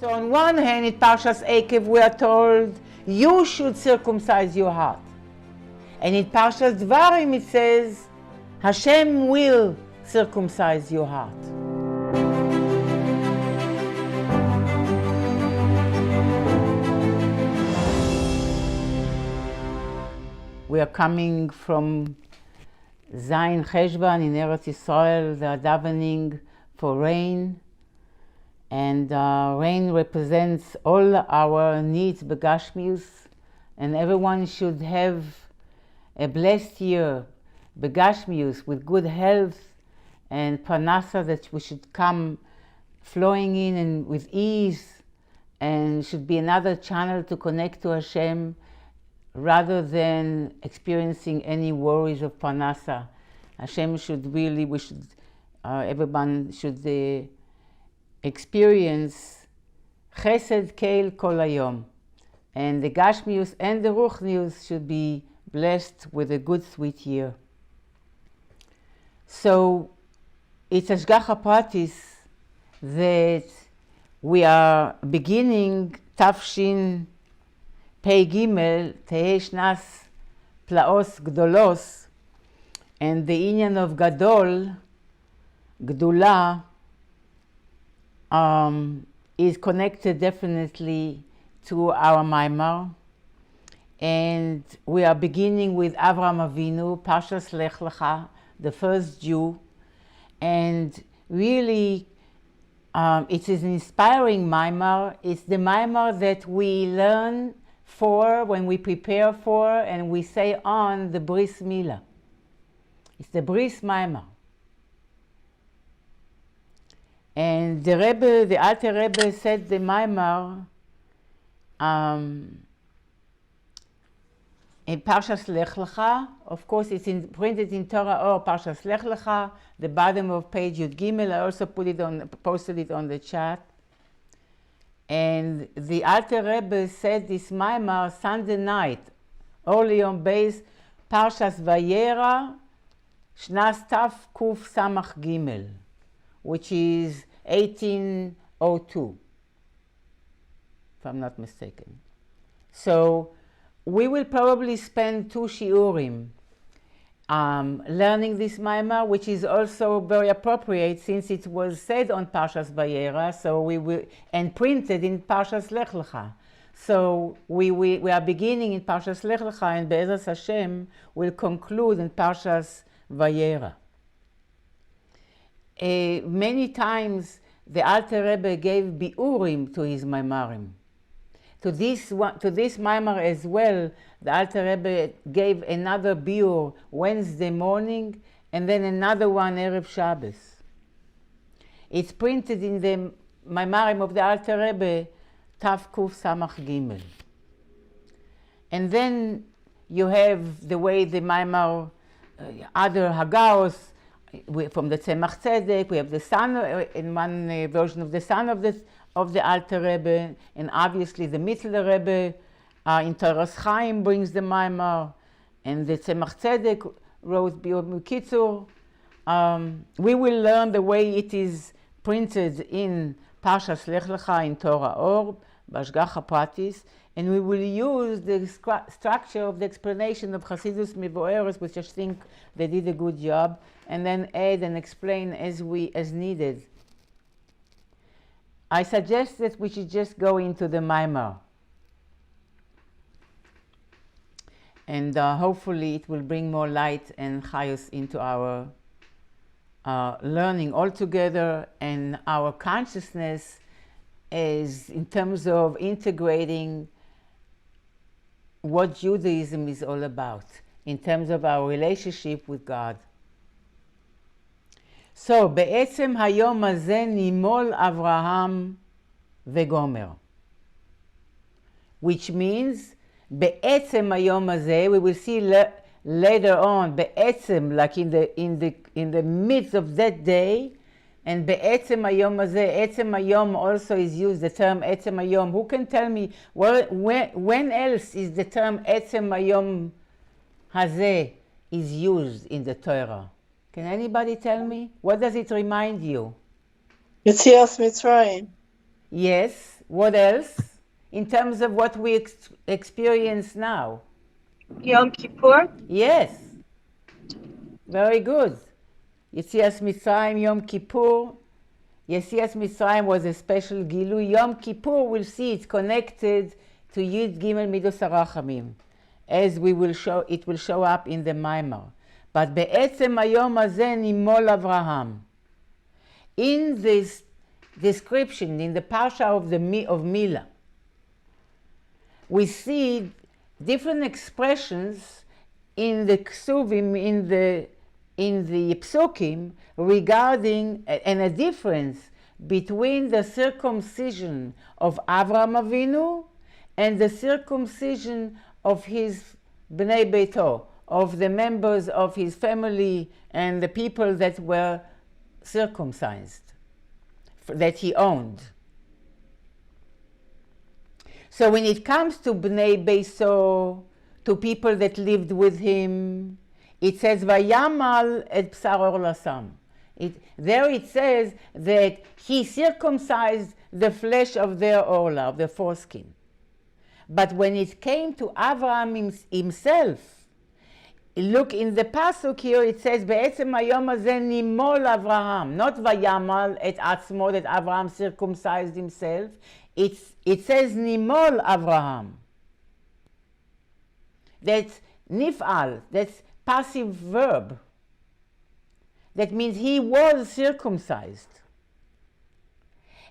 So on one hand, in Parashas Ekev, we are told, you should circumcise your heart. And in Parashas Dvarim, it says, Hashem will circumcise your heart. We are coming from Zayin Cheshvan in Eretz Yisrael. They are davening for rain. And rain represents all our needs, begashmius, and everyone should have a blessed year, begashmius, with good health and parnasa that we should come flowing in and with ease, and should be another channel to connect to Hashem rather than experiencing any worries of parnasa. Hashem should really, everyone should experience chesed keil kol hayom, and the gashmius and the ruchnius should be blessed with a good sweet year. So it's hashgacha pratis that we are beginning Tafshin Pei Gimel Tehei Shnas Plaos Gdolos, and the inyan of Gadol, Gdula, is connected definitely to our Maimar. And we are beginning with Avraham Avinu, Parashas Lech Lecha, the first Jew. And really, it is an inspiring Maimar. It's the Maimar that we learn for, when we prepare for, and we say on the Bris Milah. It's the Bris Maimar. And the Rebbe, the Alter Rebbe, said the Maimar in Parashas Lech Lecha. Of course, it's printed in Torah Ohr, Parashas Lech Lecha, the bottom of page Yud Gimel. I also posted it on the chat. And the Alter Rebbe said this Maimar Sunday night, early on base, Parashas Vayera, Shnas Taf Kuf Samach Gimel, which is 1802, if I'm not mistaken. So we will probably spend 2 shiurim learning this Maimar, which is also very appropriate since it was said on Parshas Vayera, so we will, and printed in Parshas Lech Lecha. So we are beginning in Parshas Lech Lecha, and Be'ezras Hashem will conclude in Parshas Vayera. Many times the Alter Rebbe gave biurim to his Maimarim. To this Maimar as well, the Alter Rebbe gave another biur Wednesday morning, and then another one Erev Shabbos. It's printed in the Maimarim of the Alter Rebbe, Taf Kuf Samach Gimel. And then you have the way the Maimar, other Haggaos, from the Tzemach Tzedek, we have the son, in one version of the son of the Alter Rebbe, and obviously the Mittler Rebbe in Toras Chaim brings the Maimar, and the Tzemach Tzedek wrote Biur Kitzur. We will learn the way it is printed in Parshas Lech Lecha in Torah Ohr, Bashgacha Pratis, and we will use the structure of the explanation of Chassidus Mivoeres, which I think they did a good job, and then add and explain as needed. I suggest that we should just go into the Maimar. And hopefully it will bring more light and chayus into our learning altogether, and our consciousness is in terms of integrating what Judaism is all about, in terms of our relationship with God. So, בעצם היום הזה נימול אברהם וגומר. Which means, בעצם היום הזה, we will see later on, בעצם, like in the midst of that day, and בעצם היום הזה, עצם היום also is used, the term עצם היום. Who can tell me, when else is the term עצם היום הזה is used in the Torah? Can anybody tell me? What does it remind you? Yetzias Mitzrayim. Yes, What else? In terms of what we experience now. Yom Kippur? Yes. Very good. Yetzias Mitzrayim, Yom Kippur. Yetzias Mitzrayim was a special Gilui. Yom Kippur, we'll see it's connected to Yud Gimel Midos HaRachamim, as we will show, it will show up in the Maimar. But בעצם היום הזה נימול אברהם. In this description, in the Parsha of Milah, we see different expressions in the Ksuvim, in the Psukim, regarding and a difference between the circumcision of Avraham Avinu and the circumcision of his Bnei Beito, of the members of his family and the people that were circumcised, that he owned. So when it comes to Bnei Beito, to people that lived with him, it says, Vayamal et Psar Or Lasam. There it says that he circumcised the flesh of their orla, of the foreskin. But when it came to Avraham himself, look in the pasuk here, it says, בעצם היום הזה נימול אברהם, not וימל את עצמו, that Avraham circumcised himself. It says נימול אברהם. That's nif'al, that's passive verb. That means he was circumcised.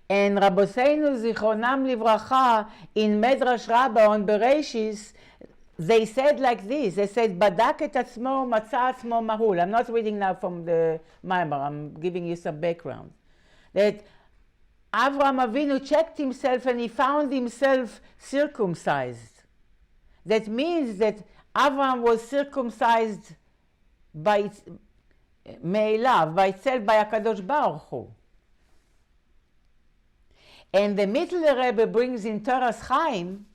And Rabboseinu Zichronam Livracha in Medrash Rabbah on Bereshis, they said like this. They said, Badak et atzmo, matza atzmo mahul. I'm not reading now from the Maimar, I'm giving you some background. That Avraham Avinu checked himself and he found himself circumcised. That means that Avraham was circumcised by me'elav, by itself, by HaKadosh Baruch Hu. And the Mittler Rebbe brings in Toras Chaim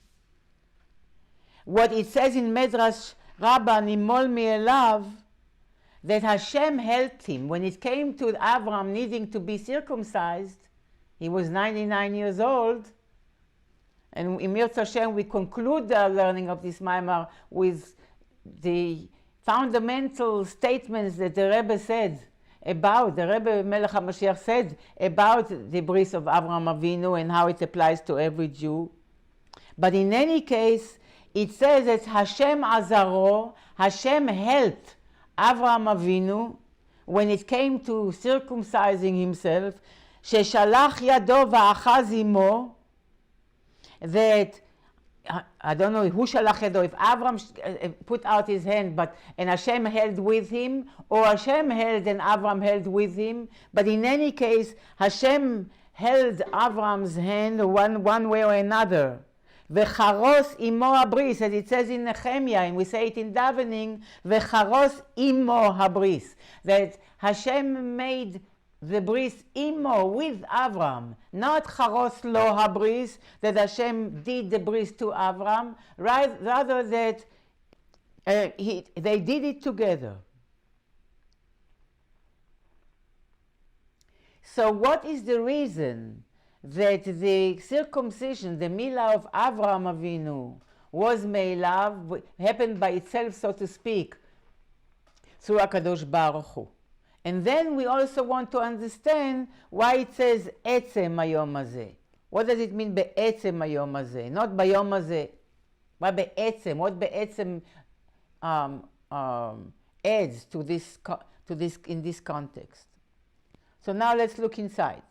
what it says in Medrash Rabbah, Nimol Mi'elav, that Hashem helped him. When it came to Avraham needing to be circumcised, he was 99 years old, and in Mirz Hashem we conclude the learning of this Maimar with the fundamental statements that the Rebbe said about, the Rebbe Melech HaMashiach said about the bris of Avraham Avinu and how it applies to every Jew. But in any case, it says that Hashem Azaro, Hashem helped Avraham Avinu when it came to circumcising himself, Sheshalach Yado va'achaz imo, that I don't know who shalach yado, if Avraham put out his hand, and Hashem held with him, or Hashem held and Avraham held with him. But in any case, Hashem held Avraham's hand one way or another. Vecharos imo habris, as it says in Nehemiah, and we say it in davening, vecharos imo habris, that Hashem made the bris imo, with Avram, not charos lo habris, that Hashem did the bris to Avram, rather that they did it together. So what is the reason that the circumcision, the milah of Avraham Avinu, was me'elav, happened by itself, so to speak, through HaKadosh Baruch Hu? And then we also want to understand why it says עצם היום הזה. What does it mean בעצם היום הזה? Not ביום הזה. Why בעצם? What בעצם adds to this in this context? So now let's look inside.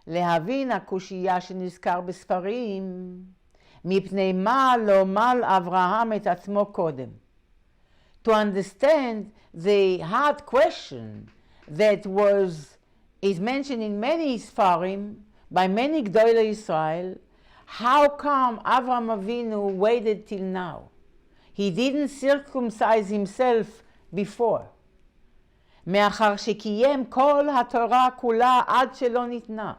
להבין הקושייה שנזכר בספרים, מפני מה לא מל אברהם את עצמו קודם. To understand the hard question that is mentioned in many Sfarim by many Gdolei Israel, how come Avraham Avinu waited till now? He didn't circumcise himself before. מאחר שקיים כל התורה כולה עד שלא ניתנה.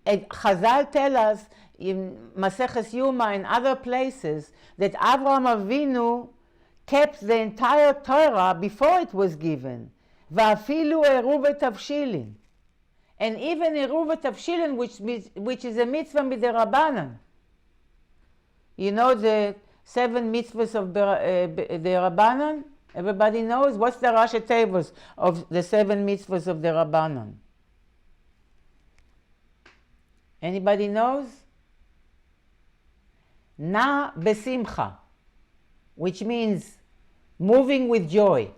Chazal tell us in Maseches Yuma and other places that Avraham Avinu kept the entire Torah before it was given. ואפילו עירוב ותבשילין. and even Eruv Tavshilin, which is a mitzvah mid'Rabbanan. You know the 7 mitzvos of the Rabbanan? Everybody knows? What's the Rashi Tevos of the 7 mitzvos of the Rabbanan? Anybody knows? Na besimcha, which means moving with joy.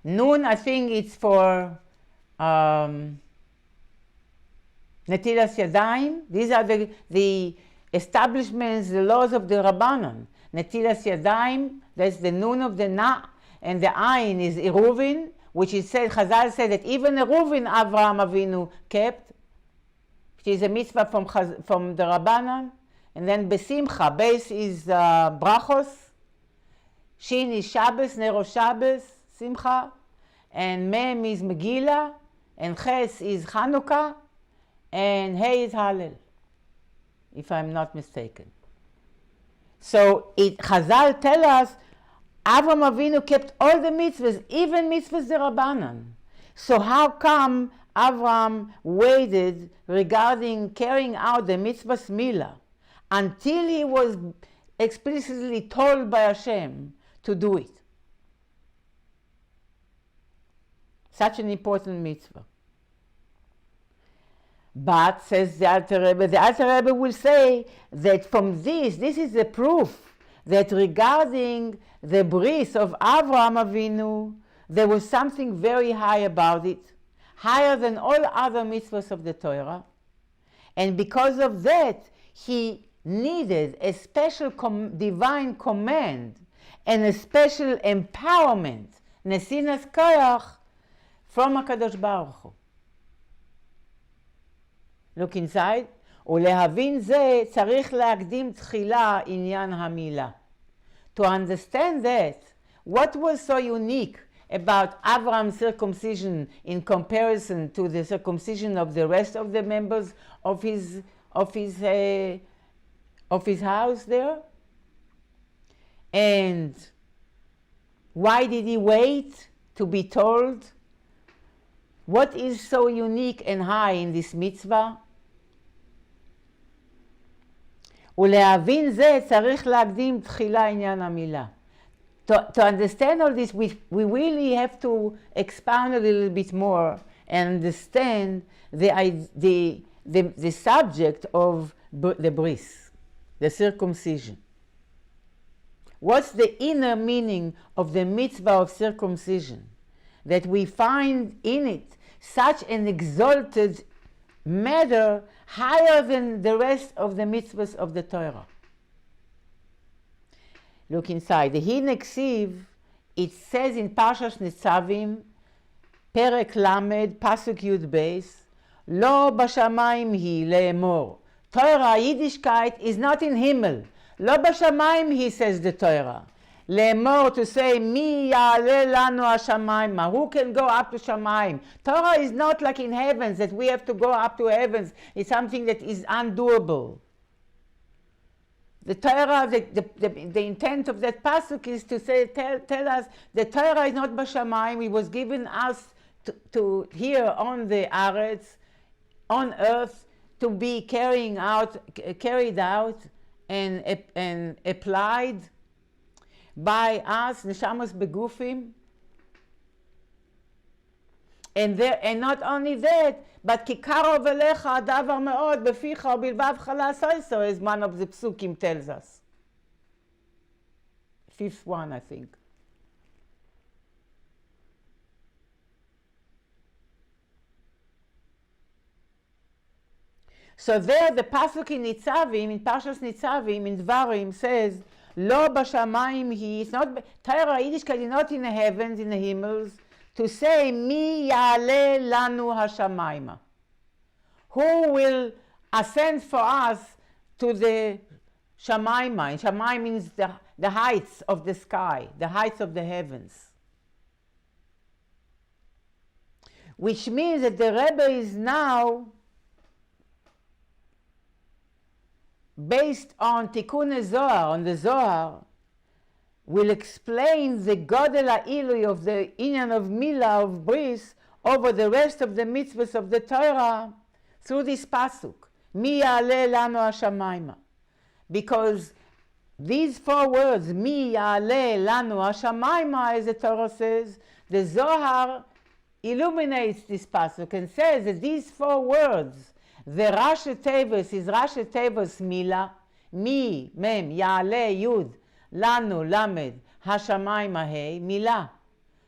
Nun, I think it's for Netilas Yadayim. These are the establishments, the laws of the Rabbanan. Netilas Yadayim, that's the nun of the na, and the ayin is Eruvin, which is said, Chazal said that even Eruvin Avraham Avinu kept, which is a mitzvah from the Rabbanan. And then Besimcha, base is Brachos, Shin is Shabbos, Nero Shabbos, Simcha, and Mem is Megillah, and Ches is Chanukah, and Hey is Hallel, if I'm not mistaken. So Chazal tell us Avraham Avinu kept all the mitzvahs, even mitzvahs derabanan. So how come Avraham waited regarding carrying out the mitzvahs milah until he was explicitly told by Hashem to do it? Such an important mitzvah. But, says the Alter Rebbe will say that from this is the proof that regarding the bris of Avraham Avinu, there was something very high about it, higher than all other mitzvahs of the Torah. And because of that, he needed a special divine command and a special empowerment, nesinas koyach, from HaKadosh Baruch Hu. Look inside. ולהבין זה צריך להקדים תחילה עניין המילה. To understand that, what was so unique about Avraham's circumcision in comparison to the circumcision of the rest of the members of his house there? And why did he wait to be told? What is so unique and high in this mitzvah? ולהבין זה צריך להקדים תחילה עניין המילה. To understand all this, we really have to expound a little bit more and understand the subject of the bris, the circumcision. What's the inner meaning of the mitzvah of circumcision? That we find in it such an exalted matter higher than the rest of the mitzvahs of the Torah. Look inside. The Hineksiv, it says in Parashas Nitzavim, Perek Lamed, Pasuk Yud Beis, Lo bashamayim hi le'emor. Torah, Yiddishkeit, is not in Himmel. Lo bashamayim hi, says the Torah. Le'emor, to say, Mi ya'ale lanu hashamayim. Who can go up to Shamayim? Torah is not like in heavens, that we have to go up to heavens. It's something that is undoable. The Torah, the intent of that pasuk is to say, tell us the Torah is not b'shamayim. It was given us to here on the Aretz, on earth, to be carried out and applied by us, neshamos begufim. And not only that, but kikaro velecha davar meod beficha ubilvav chalasoiso, as one of the psukim tells us. 5th one, I think. So there, the pasuk in Nitzavim, in Parashas Nitzavim, in Dvarim, says, Lo bashamayim hi. It's not Torah Yiddishkeit is not in the heavens, in the himmels. To say, Mi ya'ale lanu hashamayma. Who will ascend for us to the shamayma? And shamayim means the heights of the sky, the heights of the heavens. Which means that the Rebbe is now based on Tikkun Zohar, on the Zohar, will explain the Godel Ha'ilui of the Inyan of Milah, of Bris, over the rest of the mitzvos of the Torah through this pasuk, Mi ya'aleh lanu hashamayma. Because these 4 words, Mi ya'aleh lanu hashamayma, as the Torah says, the Zohar illuminates this pasuk and says that these 4 words, the Rashi Tevos is Rashi Tevos Mila, Mi, Mem, Ya'aleh, Yud, Lanu, Lamed, Hashamayma, Hey, Mila.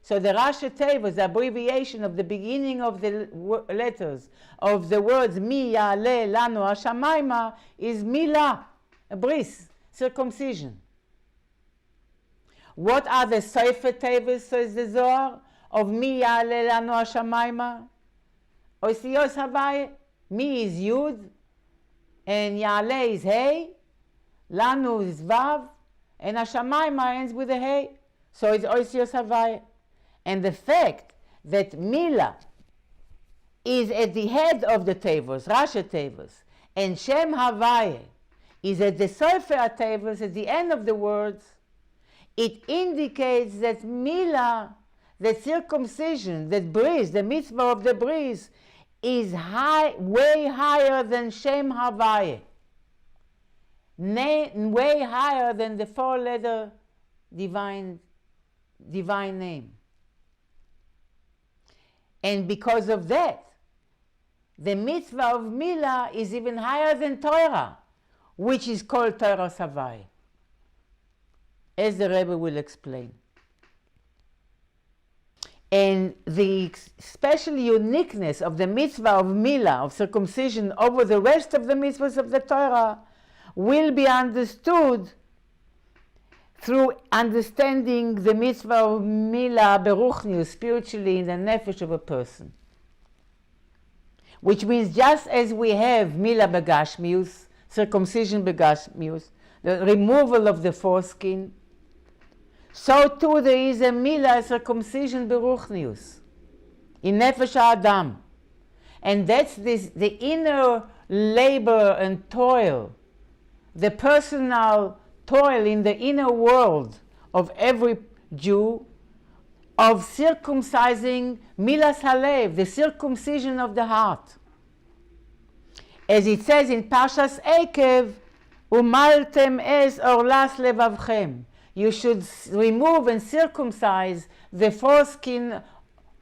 So the Rashi Tevos, the abbreviation of the beginning of the letters of the words Mi, Ya'aleh, Lanu, Hashamayma is Mila, a bris, circumcision. What are the Sefer Tevos, says the Zohar, of Mi Ya'aleh Lanu Hashamayma? Osiyos Havai, Mi is Yud, and Ya'aleh is Hey, Lanu is Vav, and Hashamayma ends with a Hey. So it's Osiyos Havai. And the fact that Mila is at the head of the Tevos, Rashi Tevos, and Shem Havai is at the Sefer Tevos, at the end of the words, it indicates that Mila, that circumcision, that bris, the mitzvah of the bris, is way higher than Shem Havai, way higher than the 4-letter divine name. And because of that, the mitzvah of Mila is even higher than Torah, which is called Torah Savai, as the Rebbe will explain. And the special uniqueness of the mitzvah of Mila, of circumcision, over the rest of the mitzvahs of the Torah will be understood through understanding the mitzvah of Mila beruchnius, spiritually in the nefesh of a person. Which means just as we have Mila begashmius, circumcision begashmius, the removal of the foreskin, so too there is a Mila, circumcision beruchnius, in nefesh Adam. And that's the inner labor and toil, the personal toil in the inner world of every Jew, of circumcising Milas Halev, the circumcision of the heart. As it says in Parashas Ekev, Umaltem es orlas levavchem. You should remove and circumcise the foreskin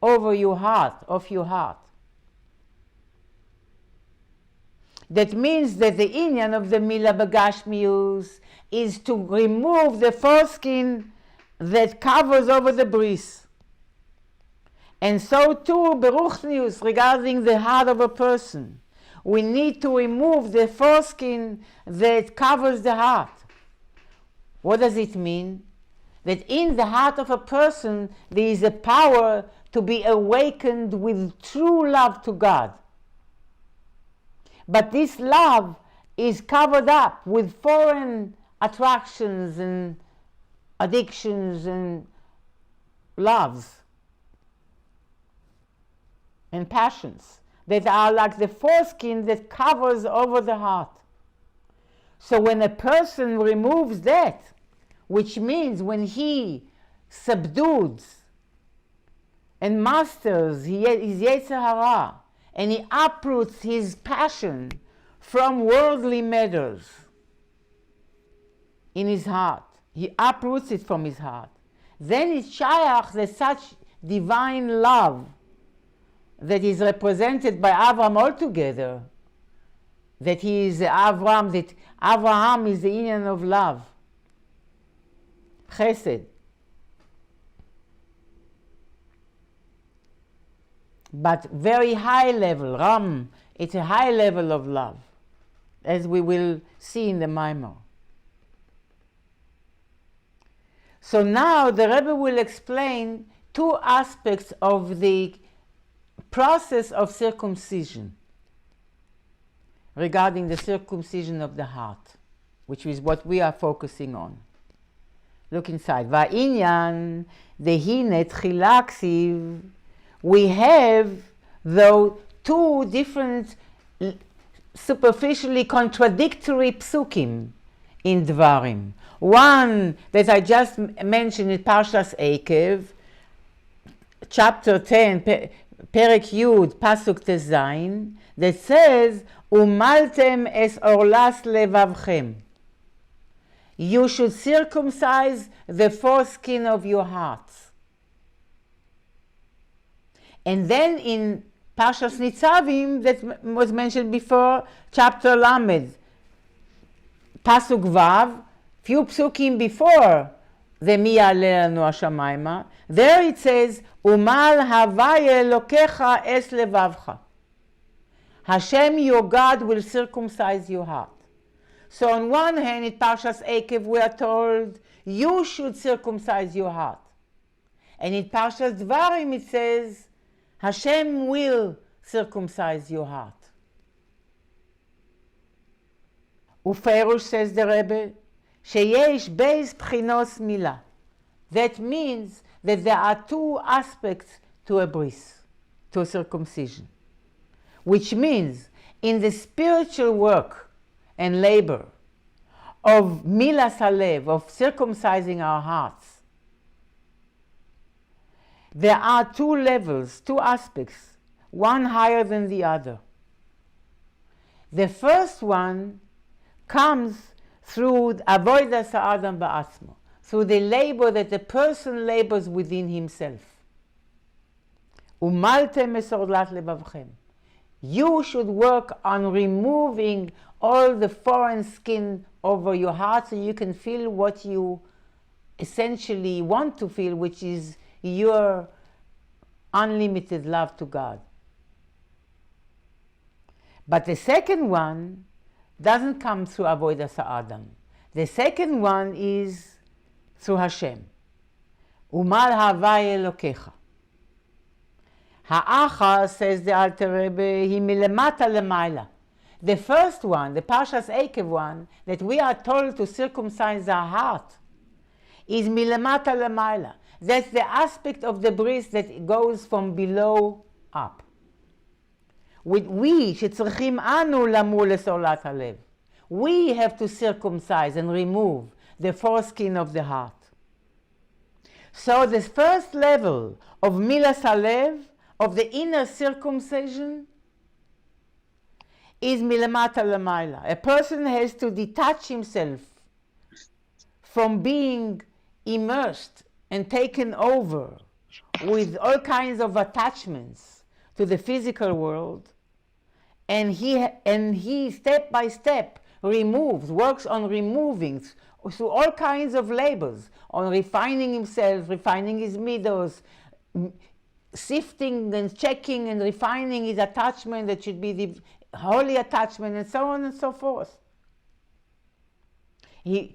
over your heart, of your heart. That means that the inyan of the Mila Begashmius is to remove the foreskin that covers over the bris. And so too, Beruchnius, regarding the heart of a person, we need to remove the foreskin that covers the heart. What does it mean? That in the heart of a person there is a power to be awakened with true love to God. But this love is covered up with foreign attractions and addictions and loves and passions that are like the foreskin that covers over the heart. So when a person removes that, which means when he subdues and masters his Yetzer Hara, and he uproots his passion from worldly matters in his heart, he uproots it from his heart, then it's shayach that such divine love that is represented by Abraham altogether, that he is Abraham, that Abraham is the inyan of love, chesed. But very high level, Ram, it's a high level of love, as we will see in the Maimar. So now the Rebbe will explain two aspects of the process of circumcision, regarding the circumcision of the heart, which is what we are focusing on. Look inside. Va'inyan dehine tchila ksiv. We have, though, two different, superficially contradictory psukim in Dvarim. One that I just mentioned in Parashas Ekev, chapter 10, פרק י' פסוק ט"ז, that says, ומלתם את עורלת לבבכם. You should circumcise the foreskin of your hearts. And then in Parashas Nitzavim, that was mentioned before, chapter Lamed, pasuk Vav, few psukim before the Mi Ya'aleh Lanu Hashamayma, there it says, Umal Havaya Elokecha Es Levavcha. Hashem, your God, will circumcise your heart. So on one hand, in Parashas Ekev, we are told, you should circumcise your heart. And in Parashas Dvarim, it says, Hashem will circumcise your heart. Uferush, says the Rebbe, sheyesh beis bchinos milah. That means that there are two aspects to a bris, to a circumcision. Which means, in the spiritual work and labor of milas halev, of circumcising our hearts, there are two levels, two aspects, one higher than the other. The first one comes through avodas ha'adam ba'atzmo, through the labor that the person labors within himself. Umaltem es orlat lebavchem. You should work on removing all the foreign skin over your heart so you can feel what you essentially want to feel, which is your unlimited love to God. But the second one doesn't come through avodas ha'adam. The second one is through Hashem. Umal havaya elokecha. Ha'achar, says the Alter Rebbe, hi milemata lemayla. The first one, the Parashas Ekev one, that we are told to circumcise our heart, is milemata lemayla. That's the aspect of the bris that goes from below up. We שצריכים אנו למול לסעולת הלב. We have to circumcise and remove the foreskin of the heart. So the first level of milas halev, of the inner circumcision, is milamata lamayla. A person has to detach himself from being immersed and taken over with all kinds of attachments to the physical world, and he step by step works on removing through all kinds of labors, on refining himself, refining his midos, sifting and checking and refining his attachment that should be the holy attachment, and so on and so forth.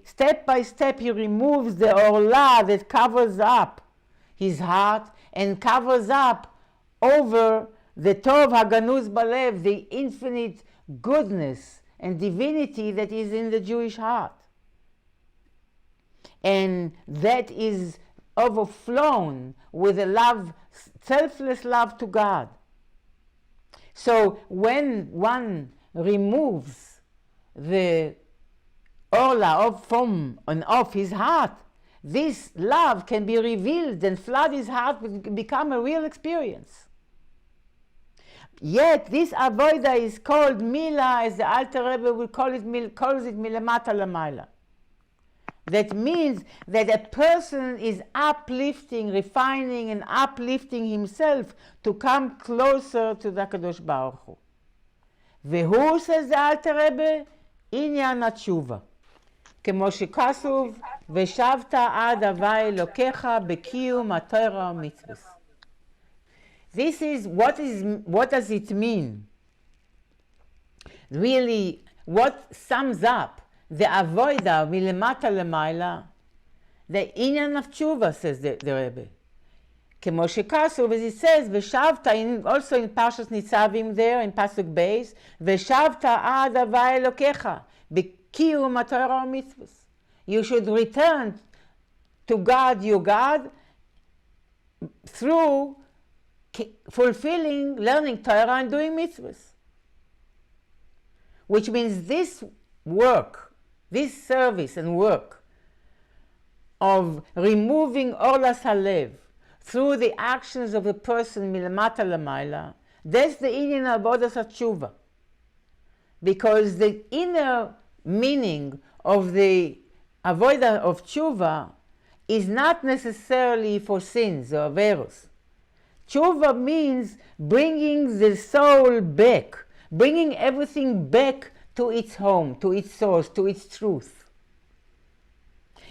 Step by step he removes the orla that covers up his heart and covers up over the tov haganuz balev, the infinite goodness and divinity that is in the Jewish heart, and that is overflown with a love, selfless love to God. So when one removes the orla from and off his heart, this love can be revealed and flood his heart and become a real experience. Yet this avoda is called mila, as the Alter Rebbe will calls it milamata lamayla. That means that a person is uplifting, refining and uplifting himself to come closer to the Kadosh Baruch Hu. Vehu, says the Alter Rebbe, inyan hatshuva. כמו שכתוב, ושבת עד הווי אלוקיך בקיום התורה ומצוות. This is what does it mean? Really, what sums up the avoida milemata lemayla, the inyan of tshuva, says the Rebbe. כמו שכתוב, as it says, ושבת, also in Parashas Nitzavim there, in Pasuk Beis, ושבת עד הווי אלוקיך בקיום התורה ומצוות. You should return to God, your God, through fulfilling, learning Torah and doing mitzvos. Which means this work, this service and work of removing orlas halev through the actions of a person מלמטה למעלה, that's the inyan avodas tshuva. Because the inner meaning of the avodah of tshuva is not necessarily for sins or averos. Tshuva means bringing the soul back, bringing everything back to its home, to its source, to its truth.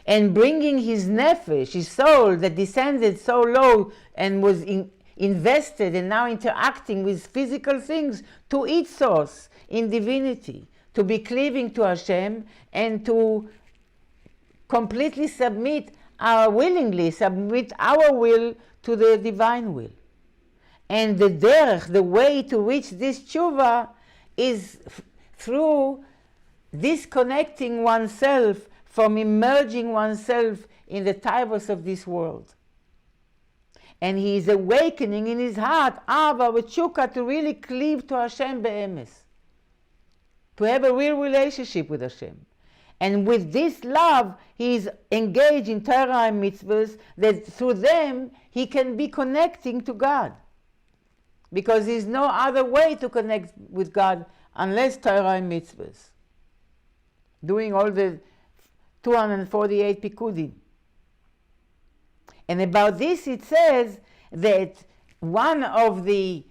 And bringing his nefesh, his soul that descended so low and was invested and now interacting with physical things, to its source in divinity, to be cleaving to Hashem and to completely willingly submit our will to the divine will. And the derech, the way to reach this tshuva, is through disconnecting oneself from immersing oneself in the taivos of this world. And he is awakening in his heart, Ava v'tshuka, to really cleave to Hashem be'emes, to have a real relationship with Hashem. And with this love, he is engaged in Torah and mitzvos, that through them he can be connecting to God. Because there is no other way to connect with God unless Torah and mitzvos. Doing all the 248 pikudim. And about this it says that one of the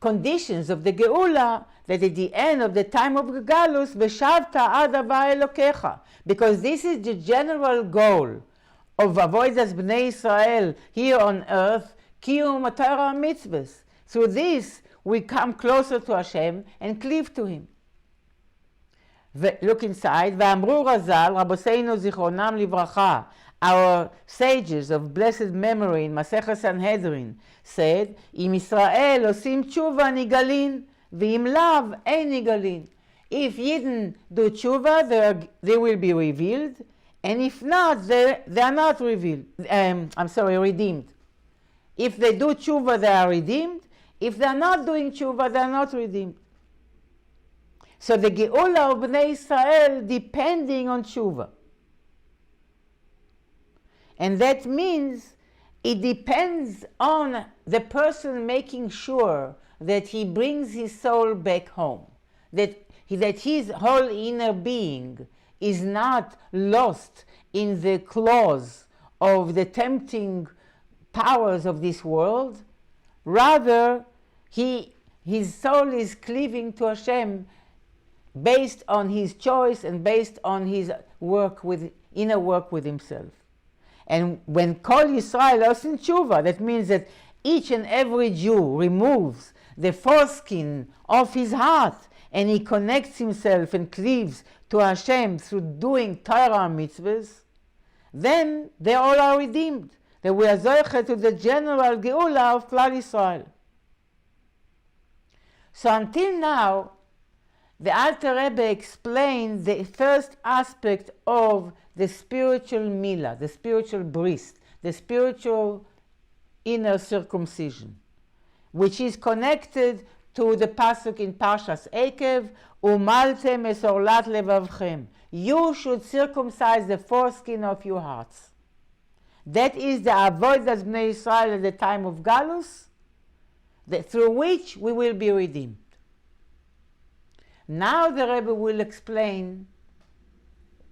conditions of the Geula, that at the end of the time of Galus, V'shavta ad hava Elokecha, because this is the general goal of avodas Bnei Israel here on earth, Kiyum Torah mitzvahs. Through this, we come closer to Hashem and cleave to Him. Look inside. Ve'amru Razal, Rabboseinu Zichronam Livracha, our sages of blessed memory in Masechet Sanhedrin, said, Im Israel osim tshuva nigalin, ve'im lav ein nigalin. If Yidden do tshuva, they will be revealed, and if not, they are not revealed. Redeemed. If they do tshuva, they are redeemed. If they are not doing tshuva, they are not redeemed. So the Geula of Bnei Israel depending on tshuva. And that means it depends on the person making sure that he brings his soul back home, that his whole inner being is not lost in the claws of the tempting powers of this world. Rather, his soul is cleaving to Hashem based on his choice and based on his inner work with himself. And when Kol Yisrael osin tshuva, that means that each and every Jew removes the foreskin of his heart and he connects himself and cleaves to Hashem through doing Torah mitzvahs, then they all are redeemed. That we are zoche to the general geula of Klal Yisrael. So until now, the Alter Rebbe explained the first aspect of the spiritual milah, the spiritual bris, the spiritual inner circumcision, which is connected to the pasuk in Parashas Ekev, Umaltem esorlat levavchem. You should circumcise the foreskin of your hearts. That is the avodas Bnei Israel at the time of Galus, through which we will be redeemed. Now the Rebbe will explain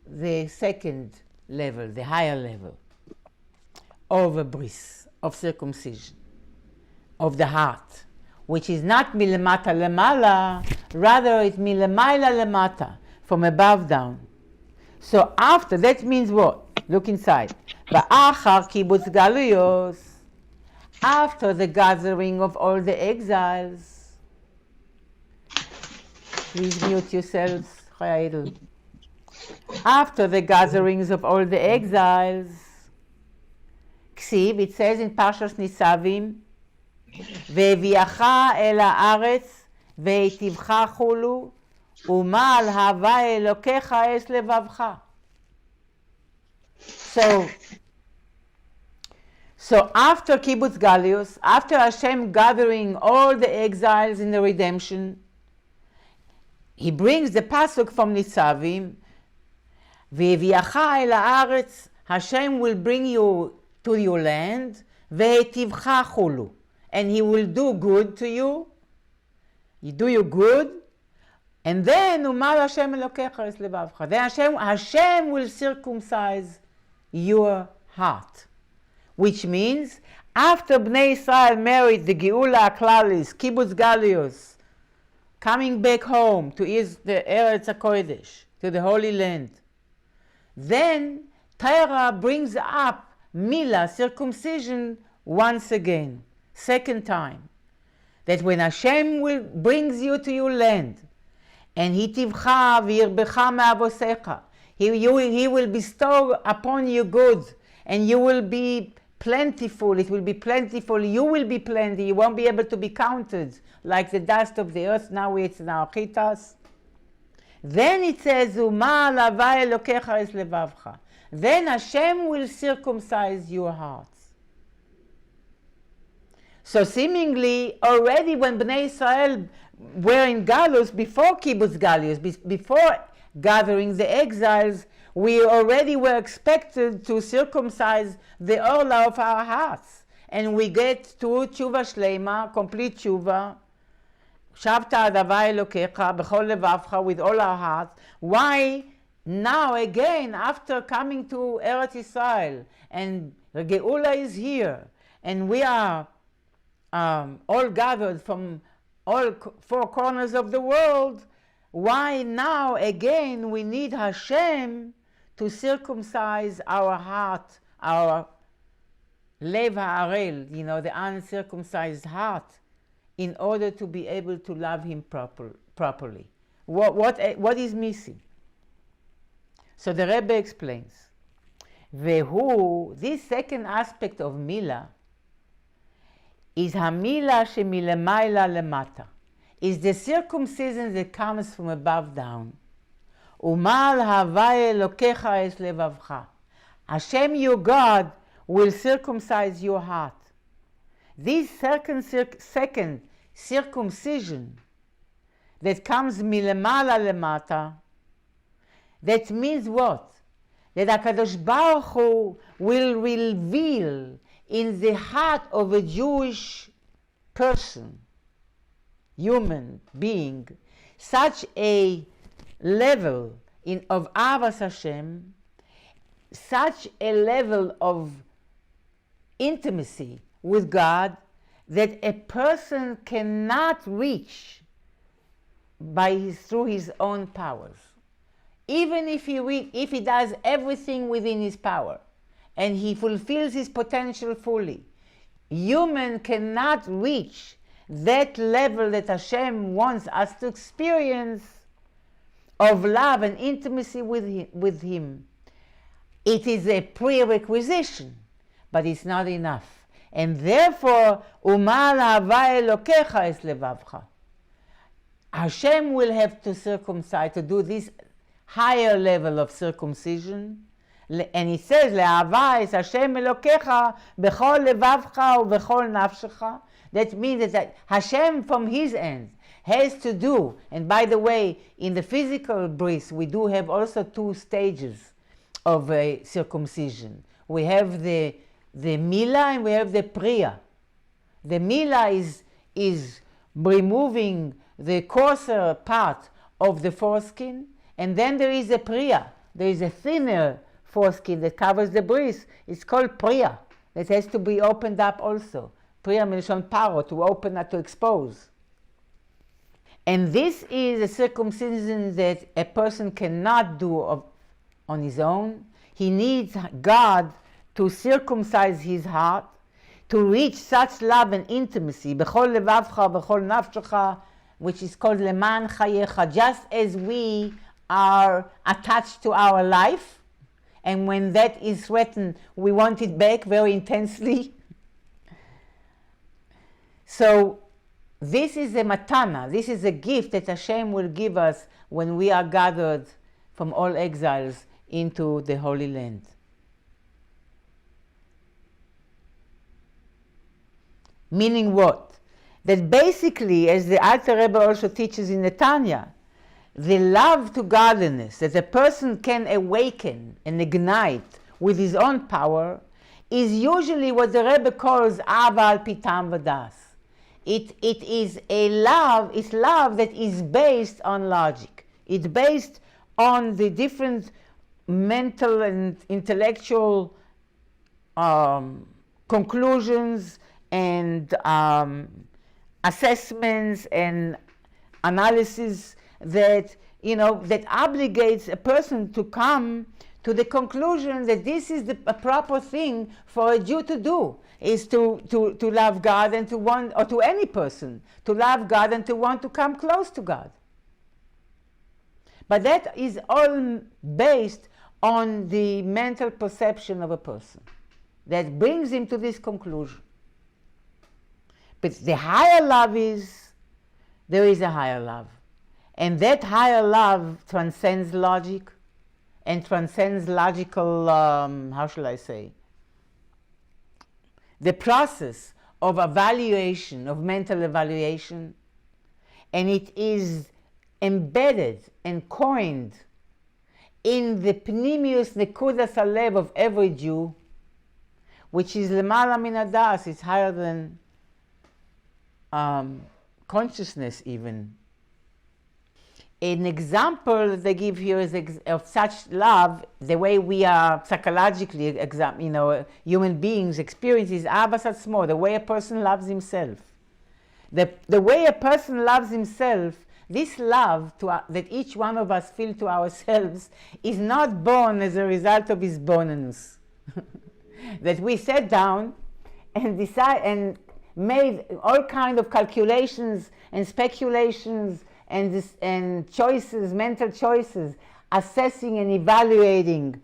the second level, the higher level of a bris, of circumcision, of the heart, which is not milemata lemala, rather it's milemayla lemata, from above down. So after, that means what? Look inside. Ba'achar kibbutz galuyos, after the gathering of all the exiles. Please mute yourselves, Chayil. After the gatherings of all the exiles, Ksiv, it says in Parashas Nisavim, Ve'viacha el haaretz ve'hitivcha chulu u'mal hava elokecha es levavcha. So after Kibbutz Galius, after Hashem gathering all the exiles in the redemption, he brings the pasuk from Nisavim, Ve'viacha el haaretz, Hashem will bring you to your land, והיטיבך חולו, and he will do good to you, he do you good, and then umar Hashem Elokecha es levavcha. Then Hashem will circumcise your heart. Which means, after Bnei Israel married the Geula Aklalis, Kibbutz Galios, coming back home to the Eretz HaKodesh, to the Holy Land, then Torah brings up Milah, circumcision, once again, second time. That when Hashem brings you to your land, and hitivcha v'yirbecha me'avosecha, he will bestow upon you good, and you will be plentiful, it will be plentiful, you will be plenty, you won't be able to be counted like the dust of the earth. Now it's in our chitas. Then it says, Uma lavai elokecha es levavcha. Then Hashem will circumcise your hearts. So seemingly, already when Bnei Israel were in Galus, before Kibbutz Galios, before gathering the exiles, we already were expected to circumcise the orla of our hearts. And we get to tshuva shleima, complete tshuva, shavta adavai elokecha b'chol levavcha, with all our hearts. Why now again, after coming to Eretz Israel, and the Geula is here, and we are all gathered from all four corners of the world, why now again we need Hashem to circumcise our heart, our lev ha'arel, the uncircumcised heart, in order to be able to love Him properly. What is missing? So the Rebbe explains, this second aspect of Milah is Hamilah shemilemayla lemata, is the circumcision that comes from above down. Umal havai elokecha es levavcha. Hashem your God will circumcise your heart. This second circumcision that comes milemala lemata, that means what? That HaKadosh Baruch Hu will reveal in the heart of a Jewish person, human being, such a level of Avas Hashem, such a level of intimacy with God, that a person cannot reach through his own powers. Even if he does everything within his power, and he fulfills his potential fully, human cannot reach that level that Hashem wants us to experience of love and intimacy with Him. It is a prerequisition, but it's not enough. And therefore, Umal havai elokecha es levavcha. Hashem will have to circumcise, to do this higher level of circumcision. And he says, Le'ahava es Hashem elokecha b'chol levavcha u'b'chol nafshecha. That means that Hashem from His end has to do, and by the way, in the physical bris, we do have also two stages of circumcision. We have the milah and we have the priya. The milah is removing the coarser part of the foreskin, and then there is a priya. There is a thinner foreskin that covers the bris. It's called priya. That has to be opened up also. Priya milshon paro, to open, not to expose. And this is a circumcision that a person cannot do on his own. He needs God to circumcise his heart, to reach such love and intimacy, b'chol levavcha, b'chol nafshecha, which is called leman chayecha, just as we are attached to our life, and when that is threatened, we want it back very intensely. So this is a matana, this is a gift that Hashem will give us when we are gathered from all exiles into the Holy Land. Meaning what? That basically, as the Alter Rebbe also teaches in the Tanya, the love to godliness that a person can awaken and ignite with his own power is usually what the Rebbe calls Ava al Pitam Vadas. It is it's love that is based on logic. It's based on the different mental and intellectual conclusions and assessments and analysis that that obligates a person to come to the conclusion that this is a proper thing for a Jew to do, is to love God and to want, or to any person, to love God and to want to come close to God. But that is all based on the mental perception of a person that brings him to this conclusion. But the higher love there is a higher love. And that higher love transcends logic and transcends logical, how shall I say, the process of evaluation, of mental evaluation, and it is embedded and coined in the pnimius nekudas halev of every Jew, which is lemala min hadas, it's higher than consciousness even. An example they give here is of such love, the way we are psychologically, human beings experience is avas atzmo, the way a person loves himself. The way a person loves himself, this love that each one of us feel to ourselves is not born as a result of his bonanus. That we sat down and decide and made all kind of calculations and speculations and choices, mental choices, assessing and evaluating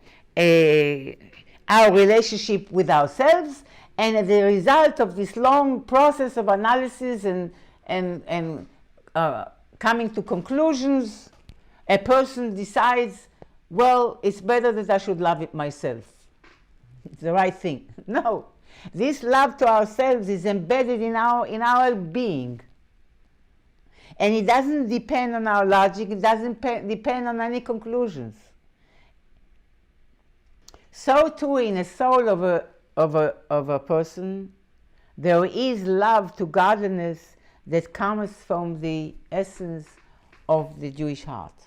our relationship with ourselves, and as a result of this long process of analysis and coming to conclusions, a person decides, well, it's better that I should love it myself. It's the right thing. No, this love to ourselves is embedded in our being. And it doesn't depend on our logic, it doesn't depend on any conclusions. So too in a soul of a person, there is love to godliness that comes from the essence of the Jewish heart.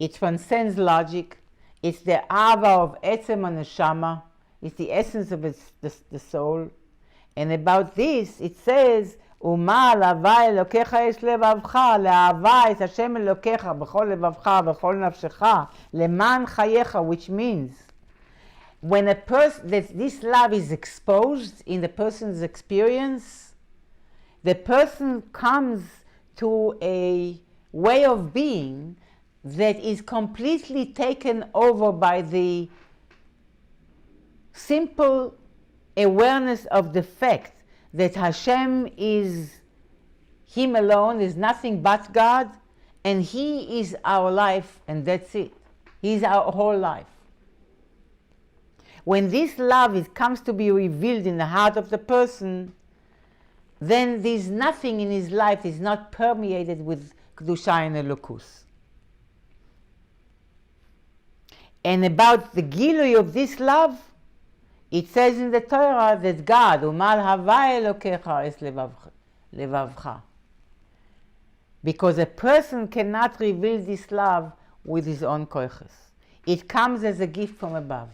It transcends logic, it's the ava of etzem haneshama, it's the essence of the soul. And about this it says, ומה להווה אלוקיך יש לבבך, לאהבה את השם אלוקיך בכל לבבך ובכל נפשך, למען חייך, which means when a person, this love is exposed in the person's experience, the person comes to a way of being that is completely taken over by the simple awareness of the fact that Hashem is Him alone, is nothing but God, and He is our life, and that's it. He is our whole life. When this love comes to be revealed in the heart of the person, then there's nothing in his life is not permeated with Kedusha and Elokus. And about the Gilui of this love, it says in the Torah that God, Umal Hava Elokecha es levavcha. Because a person cannot reveal this love with his own koiches. It comes as a gift from above.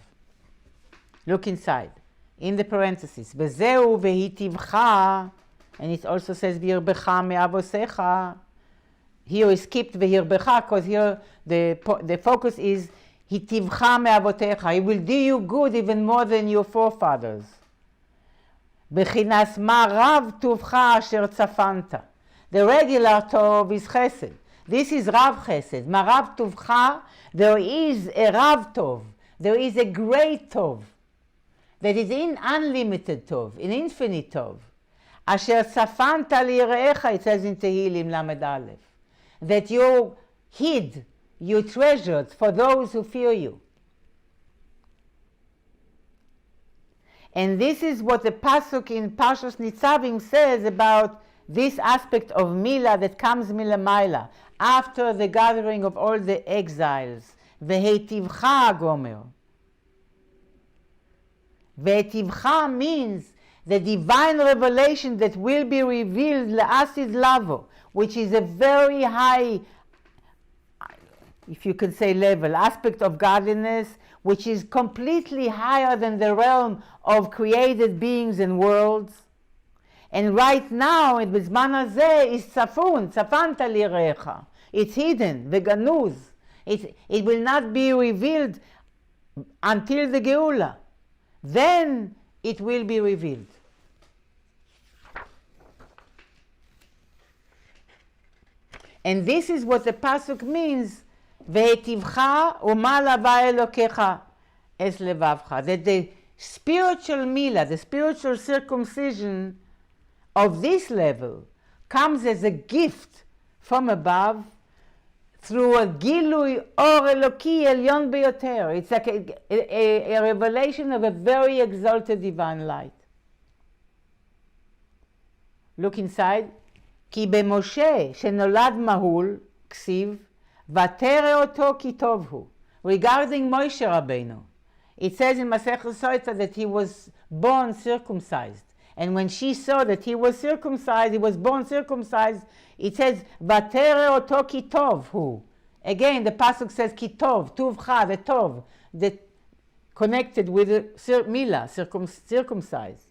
Look inside, in the parentheses. Bezeu vehitivcha, and it also says v'yirbecha me'avosecha. Here we skipped v'yirbecha because here the focus is hitivcha me'avotecha. He will do you good even more than your forefathers. Bechinas ma rav tuvcha asher tzafanta. The regular tov is chesed. This is rav chesed. Ma rav tuvcha, there is a rav tov. There is a great tov. That is in unlimited tov, in infinite tov. Asher tzafanta li'yirecha, it says in Tehillim Lamed Aleph. That you hid, you treasured for those who fear you. And this is what the pasuk in Parashas Nitzavim says about this aspect of Milah that comes Milamaila, after the gathering of all the exiles. Vehetivcha gomer. Ve'etivcha means the divine revelation that will be revealed le'asid lavo, which is a very high, if you could say level, aspect of godliness, which is completely higher than the realm of created beings and worlds. And right now, in Bizman Hazeh, is tzafanta lirecha. It's hidden, veganuz. It will not be revealed until the Geula. Then it will be revealed. And this is what the pasuk means, ve'etivcha u'ma lava elokecha es levavcha. That the spiritual milah, the spiritual circumcision of this level comes as a gift from above through a gilui or eloki elyon beyoter. It's like a revelation of a very exalted divine light. Look inside. כי במשה שנולד מהול, כסיב, ותרא אותו כי טוב הוא. Regarding Moshe Rabbeinu, it says in Masechet Sotah that he was born circumcised. And when she saw that he was circumcised, he was born circumcised, it says, ותרא אותו כי טוב הוא. Again, the pasuk says, כי טוב, טובך, the טוב, that connected with the milah, circumcised.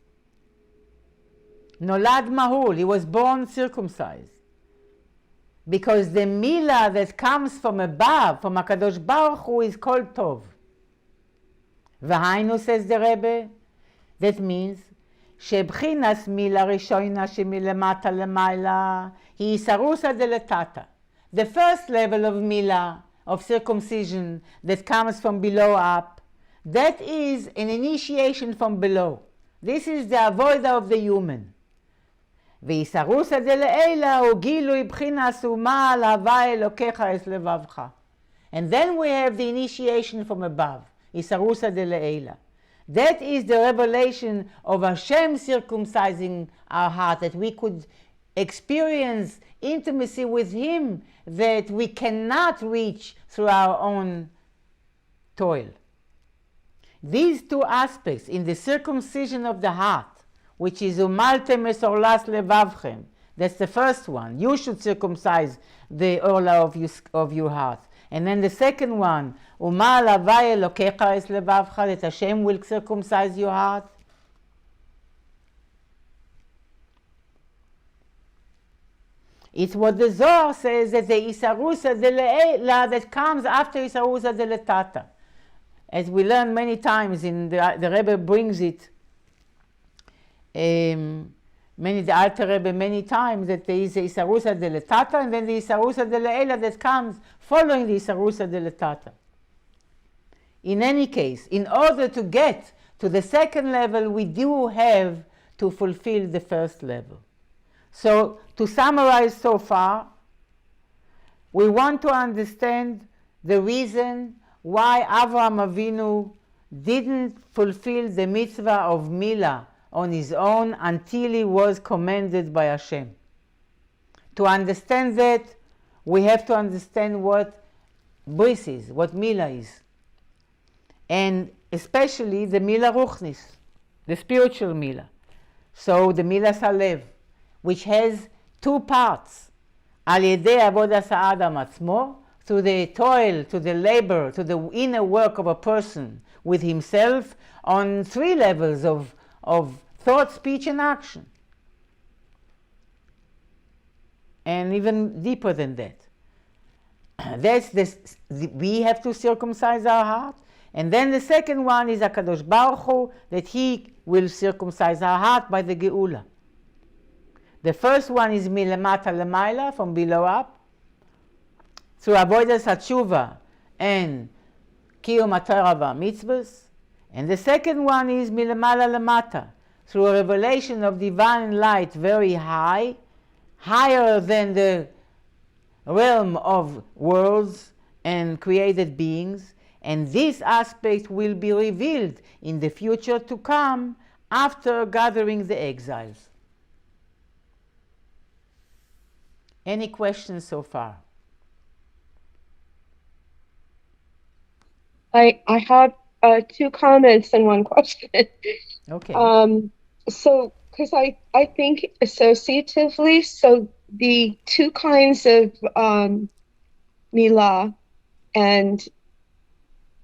Nolad mahul, he was born circumcised. Because the milah that comes from above, from HaKadosh Baruch Hu, is called tov. V'hainu, says the Rebbe, that means, שבחינת מילה ראשונה שמלמטה למעלה, היא סרוסה דלתתא. The first level of milah, of circumcision, that comes from below up, that is an initiation from below. This is the avodah of the human. ויסרוסא דלעילא הוא גילוי בחינס ומה להווה אלוקיך אס לבבך. And then we have the initiation from above, יסרוסא דלעילא. That is the revelation of Hashem circumcising our heart, that we could experience intimacy with Him that we cannot reach through our own toil. These two aspects in the circumcision of the heart, which is umaltem esorlas levavchem. That's the first one. You should circumcise the orla of your heart. And then the second one, umal havai elokecha es levavcha, that Hashem will circumcise your heart. It's what the Zohar says, that the isarusa dele'ela that comes after isarusa deletata. As we learn many times, the Rebbe brings it, the Alter Rebbe many times, that there is a isarusa deletata and then the isarusa dele'ela that comes following the isarusa deletata. In any case, in order to get to the second level, we do have to fulfill the first level. So, to summarize so far, we want to understand the reason why Avraham Avinu didn't fulfill the mitzvah of milah on his own until he was commanded by Hashem. To understand that, we have to understand what bris is, what milah is. And especially the milah ruchnis, the spiritual milah. So the milah salev, which has two parts. Al yedei avodas ha'adam atzmo, through the toil, to the labor, to the inner work of a person with himself on three levels of thought, speech, and action. And even deeper than that. We have to circumcise our heart. And then the second one is HaKadosh Baruch Hu, that He will circumcise our heart by the Geula. The first one is milamata lemaila, from below up, through avodas hatshuva and kiyum haTorah mitzvos. And the second one is milamala lemata, through a revelation of divine light very high, higher than the realm of worlds and created beings. And this aspect will be revealed in the future to come after gathering the exiles. Any questions so far? I had two comments and one question. Okay. So, because I think associatively, so the two kinds of milah, and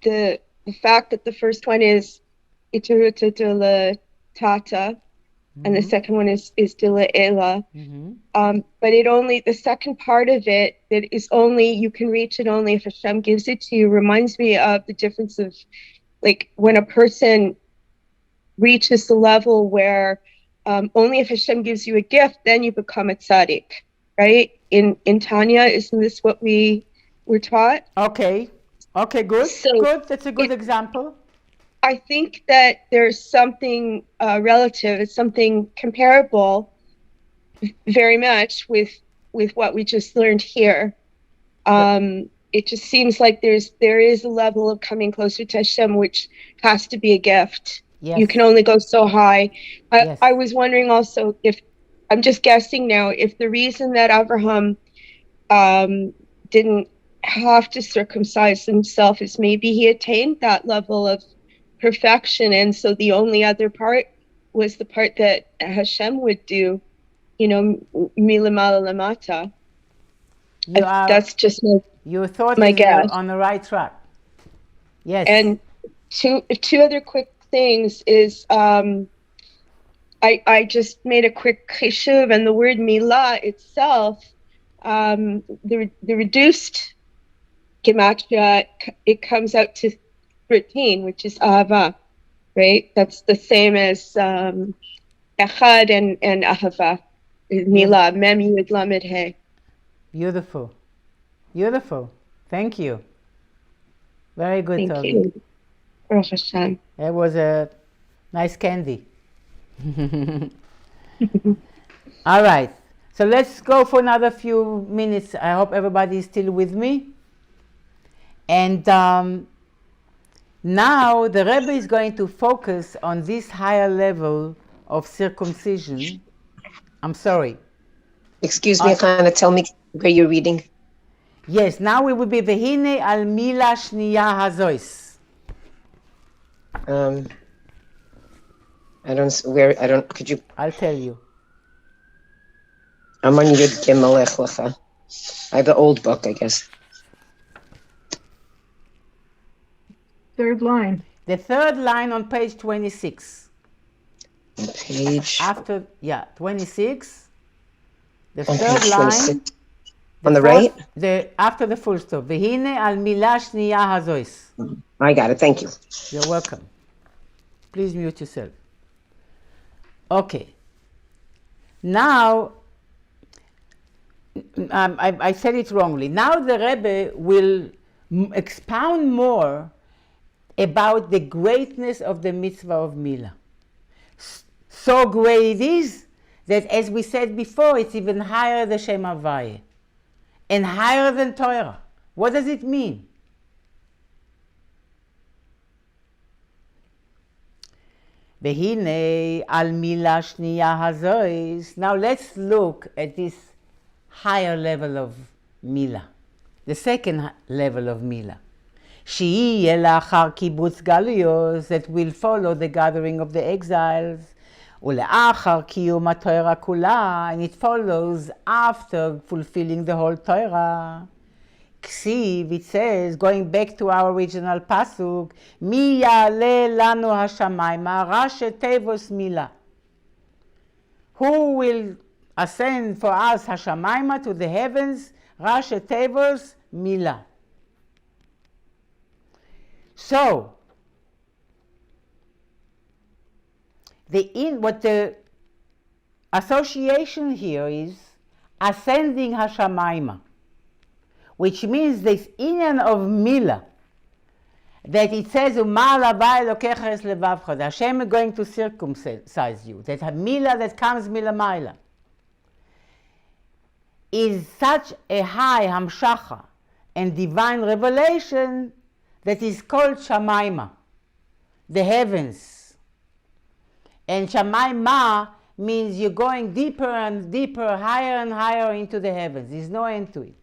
the fact that the first one is iteruta de la tata, and the second one is de la ela. But the second part of it, that is only, you can reach it only if Hashem gives it to you, reminds me of the difference of, like, when a person reaches the level where only if Hashem gives you a gift, then you become a tzaddik, right? In Tanya, isn't this what we were taught? Okay, good. So good. That's a good example. I think that there's something relative, it's something comparable very much with what we just learned here. It just seems like there is a level of coming closer to Hashem, which has to be a gift. Yes. You can only go so high. Yes. I was wondering also, if, I'm just guessing now, if the reason that Abraham didn't have to circumcise himself is maybe he attained that level of perfection, and so the only other part was the part that Hashem would do, milamala lamata. That's just your thought my is guess. on the right track. Yes. And two other quick things is I just made a quick cheshuv, and the word milah itself, the reduced gematria, it comes out to 13, which is ahava, right? That's the same as echad and ahava. Milah, mem yud lamed he. Beautiful. Thank you. Very good. Thank you. Baruch Hashem. It was a nice candy. All right. So let's go for another few minutes. I hope everybody is still with me. And now the Rebbe is going to focus on this higher level of circumcision. I'm sorry. Excuse me, Hannah, tell me where you're reading. Yes, now it will be Vehine al Mila Shniya Hazois. Could you? I'll tell you. I'm on Yud Gimel Echlecha. I have the old book, I guess. Third line. The third line on page 26. Page? 26. The On third page line. 26. On the right? After the full stop. Vehine al Mila Shniya Hazois. I got it, thank you. You're welcome. Please mute yourself. Okay. Now, I said it wrongly. Now the Rebbe will expound more about the greatness of the mitzvah of Milah. So great it is that, as we said before, it's even higher than Shem Havayah and higher than Torah. What does it mean? Vehine al Milah Shniya Hazois. Now let's look at this higher level of Milah, the second level of Milah. She'iyeh la'achar kibbutz galuyos, that will follow the gathering of the exiles. Ule'achar kiyum ha'Torah kula, and it follows after fulfilling the whole Torah. Ksiv, it says, going back to our original pasuk, Mi ya'aleh lanu hashamayma rashi tevos milah. Who will ascend for us hashamayma, to the heavens? Rashi tevos milah. So, what the association here is ascending hashamayma, which means this inyan of milah, that it says, that Hashem is going to circumcise you, that milah that comes milamayla is such a high hamshacha and divine revelation that is called shamayma, the heavens. And shamayma means you're going deeper and deeper, higher and higher into the heavens. There's no end to it.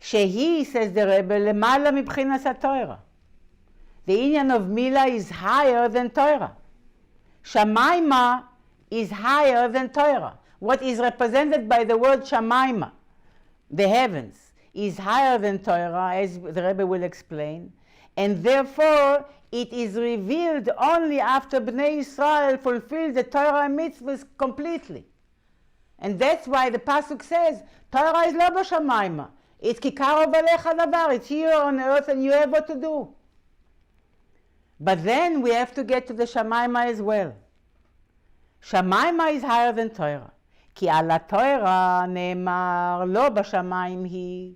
שהיא, says the Rebbe, למעלה מבחינת התורה. The inyan of Mila is higher than Torah. Shamaima is higher than Torah. What is represented by the word Shamaima, the heavens, is higher than Torah, as the Rebbe will explain, and therefore it is revealed only after Bnei Israel fulfill the Torah and mitzvos completely. And that's why the Pasuk says, Torah is lo b'shamayma. It's kikaro v'lecha davar. It's here on earth and you have what to do. But then we have to get to the Shamaima as well. Shamaima is higher than Torah. Ki ala Torah ne'emar lo b'shamayim hi.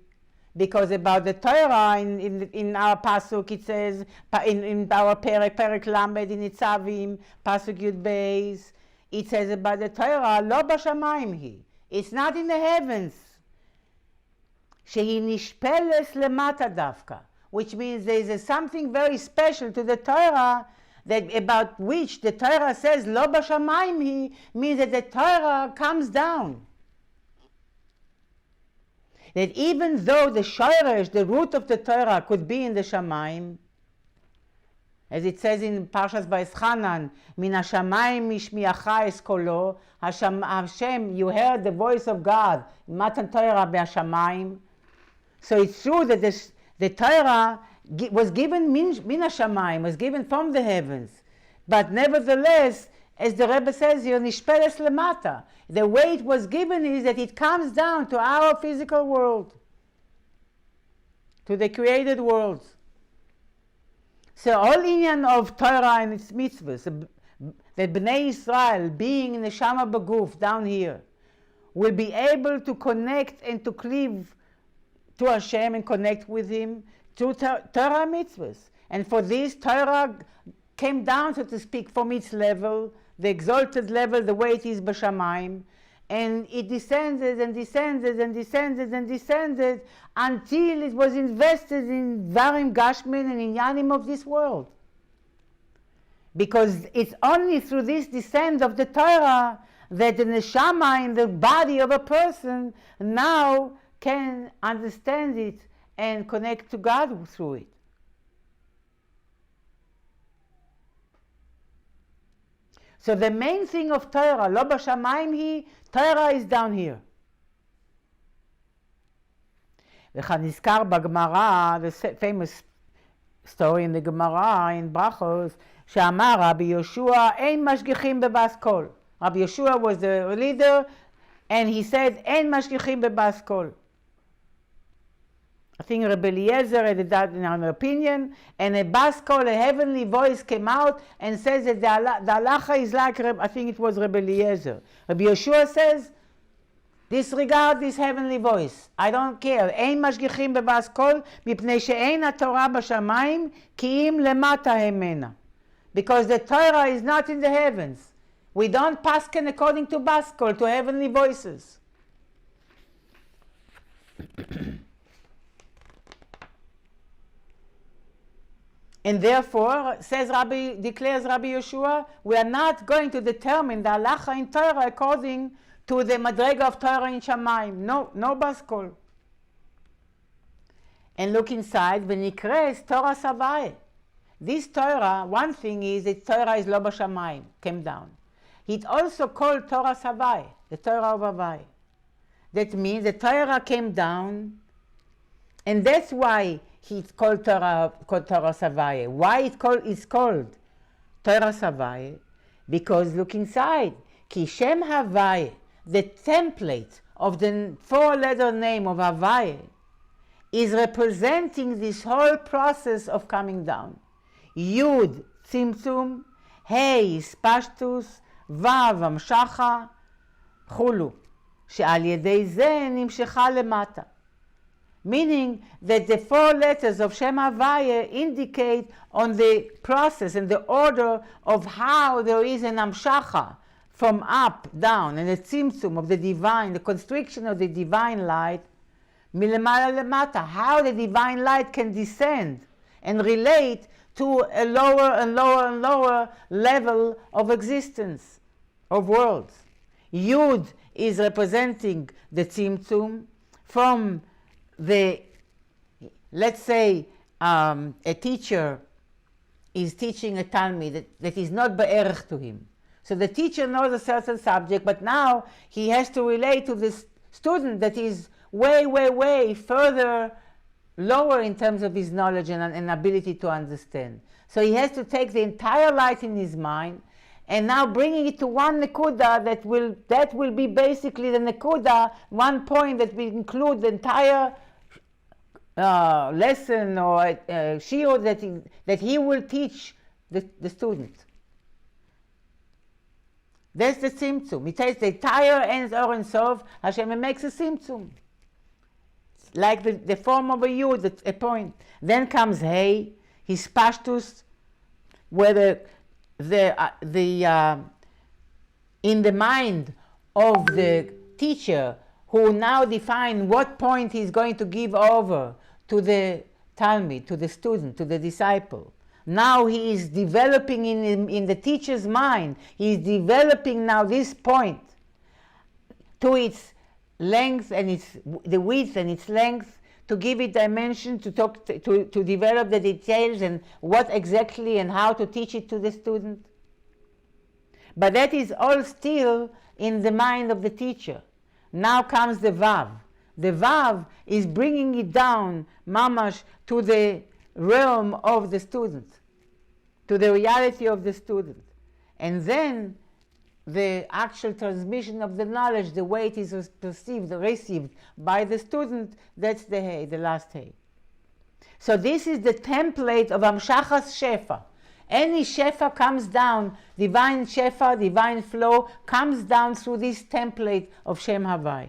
Because about the Torah, in our Pasuk, it says, in our Perek Lamed, in Nitzavim, Pasuk Yud Beis, it says about the Torah, lo b'shamayim hi. It's not in the heavens. Shehi nishpeles lemata davka. Which means there is something very special to the Torah, that about which the Torah says, lo b'shamayim hi, means that the Torah comes down. That even though the shoresh, the root of the Torah, could be in the Shamayim, as it says in Parashas Va'eschanan, min hashamayim mishmiacha es kolo, Hashem, you heard the voice of God, matan Torah be'ashamayim. So it's true that the Torah was given min hashamayim, was given from the heavens, but nevertheless, as the Rebbe says here, nishpeles lemata. The way it was given is that it comes down to our physical world, to the created world. So all inyan of Torah and its mitzvos, that Bnei Israel, being in the Shama Baguf down here, will be able to connect and to cleave to Hashem and connect with Him through Torah mitzvos. And for this, Torah came down, so to speak, from its level, the exalted level, the way it is b'shamayim, and it descended and descended and descended and descended until it was invested in Dvarim Gashmin and Inyanim of this world. Because it's only through this descent of the Torah that the neshama in the body of a person now can understand it and connect to God through it. So the main thing of Torah, lo b'shamayim hi, Torah is down here. וכאן נזכר בגמרא, the famous story in the Gemara, in Brachos, שאמר רבי יהושע, אין משגיחים בבאס קול. Rabbi Yeshua was the leader, and he said, אין משגיחים בבאס קול. I think Rabbi Eliezer had that in our opinion, and a bas kol, a heavenly voice came out and says that the halacha is like, I think it was Rabbi Eliezer. Rabbi Yeshua says, disregard this heavenly voice. I don't care. אין משגיחים בבאס קול, מפני שאין התורה בשמיים, כי אם למטה המנה. Because the Torah is not in the heavens. We don't pasken according to bas kol, to heavenly voices. And therefore, declares Rabbi Yeshua, we are not going to determine the halacha in Torah according to the madrega of Torah in Shamayim. No bas kol. And look inside, v'nikres Torah Savai. This Torah, one thing is that Torah is lo b'shamayim, came down. It also called Torah Savai, the Torah of Havai. That means the Torah came down, and that's why it's called Torah Savai. Why it's called Torah Savai? Because look inside. Ki Shem Havai, the template of the four-letter name of Havai, is representing this whole process of coming down. Yud, Tzimtzum, Hey, Spashtus, Vav, Amshacha, Chulu, שעל ידי זה נמשכה למטה. Meaning that the four letters of Shem Havaya indicate on the process and the order of how there is an amshacha from up, down, and a tzimtzum of the divine, the constriction of the divine light, milemala lemata, how the divine light can descend and relate to a lower and lower and lower level of existence, of worlds. Yud is representing the tzimtzum from the let's say a teacher is teaching a talmid that is not be'erech to him. So the teacher knows a certain subject, but now he has to relate to this student that is way, way, way further lower in terms of his knowledge and ability to understand. So he has to take the entire light in his mind and now bringing it to one nekuda that will be basically the nekuda, one point that will include the entire lesson or shiur that he will teach the student. That's the tzimtzum. He takes the entire Ein Or Ein Sof, Hashem makes a tzimtzum. Like the form of a yud, a point. Then comes Hey, his pashtus, where in the mind of the teacher, who now define what point he's going to give over to the talmid, to the student, to the disciple. Now he is developing in the teacher's mind, he is developing now this point to its length and the width and its length, to give it dimension, to develop the details and what exactly and how to teach it to the student. But that is all still in the mind of the teacher. Now comes the Vav. The Vav is bringing it down, mamash, to the realm of the student, to the reality of the student. And then the actual transmission of the knowledge, the way it is perceived, received by the student, that's the Hey, the last Hey. So this is the template of Amshachas Shefa. Any Shefa comes down, divine Shefa, divine flow, comes down through this template of Shem Havai.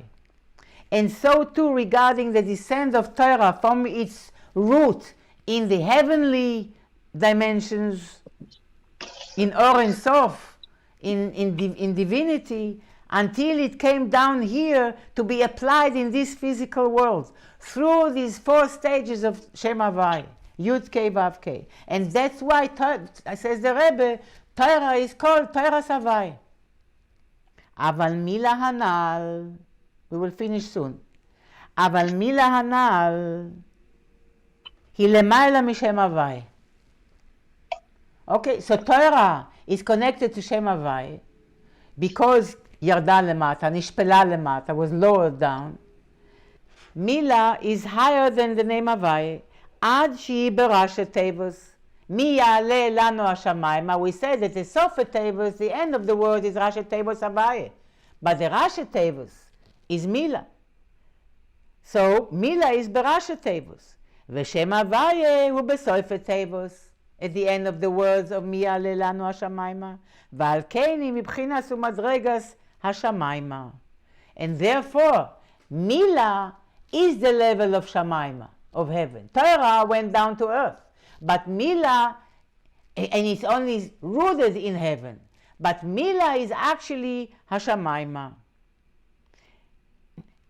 And so too regarding the descent of Torah from its root in the heavenly dimensions, in Or Ein Sof, in divinity, until it came down here to be applied in this physical world through these 4 stages of Shem Havai, Yud K Vav K. And that's why, says the Rebbe, Torah is called Torah Havai. Aval Mila Hanal, we will finish soon. Aval Mila Hanal, היא למעלה משם הוואי. Okay, so Torah is connected to Shem Havai because ירדה למטה, נשפלה למטה, was lowered down. Mila is higher than the name Havai, עד שהיא בראשי תיבוס. מי יעלה לנו השמיימה? We said that the סוף התיבוס, the end of the word is ראשי תיבוס Havai. But the ראשי תיבוס is Mila. So Mila is בראשי תיבוס. ושם הוויה הוא בסוף התיבוס. At the end of the words of מי יעלה לנו השמיימה. ועל כן היא מבחינת ומדרגס השמיימה. And therefore, Mila is the level of Shamaima, of heaven. Torah went down to earth. But Mila, and it's only rooted in heaven. But Mila is actually Hashamaima.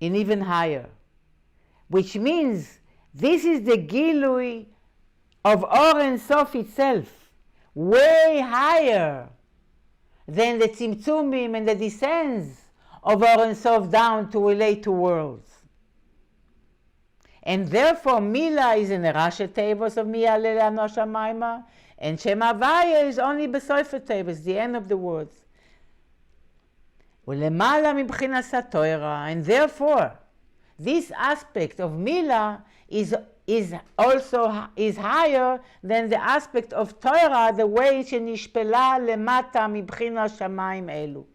And even higher. Which means this is the Gilui of Or Ein Sof itself. Way higher than the Tzimtzumim and the descents of Or Ein Sof down to relate to worlds. And therefore Mila is in the Rashi Tevos of Mi Ya'aleh Lanu Hashamayma, and Shem Havaya is only Besofer Tevos, the end of the words. Ulemala mibchinas haTorah, and therefore this aspect of Mila is higher than the aspect of Torah, the way shenishpela lemata mibchinas shamayim elu.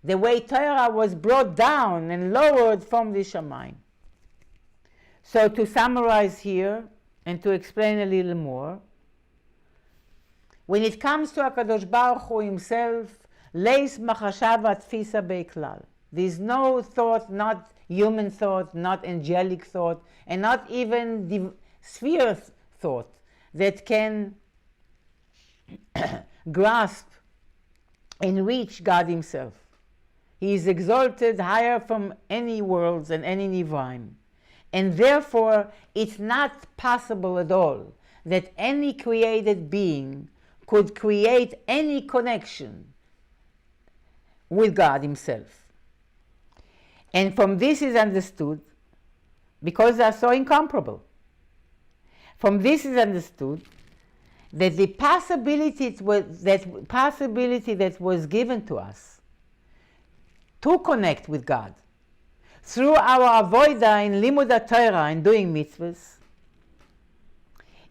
The way Torah was brought down and lowered from the shamayim. So to summarize here and to explain a little more, when it comes to HaKadosh Baruch Hu himself, leis machashava tfisa beklal. There is no thought, not human thought, not angelic thought, and not even sphere thought that can grasp and reach God himself. He is exalted higher from any worlds and any Nivaim. And therefore, it's not possible at all that any created being could create any connection with God himself. And from this is understood, because they are so incomparable. From this is understood that the possibility that was given to us to connect with God through our avodah in limud Torah and doing mitzvos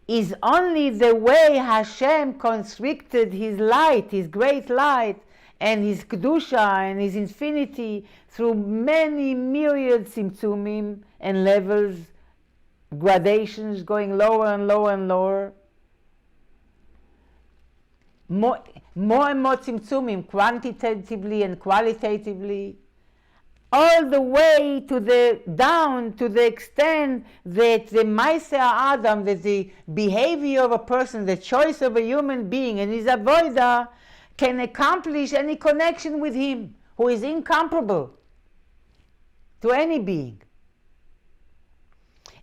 is only the way Hashem constricted His light, His great light, and His kedusha and His infinity through many myriad tzimtzumim and levels, gradations going lower and lower and lower. More and more tzimtzumim, quantitatively and qualitatively, all the way to down to the extent that the Maaseh Adam, that the behavior of a person, the choice of a human being and his avodah can accomplish any connection with Him, who is incomparable to any being.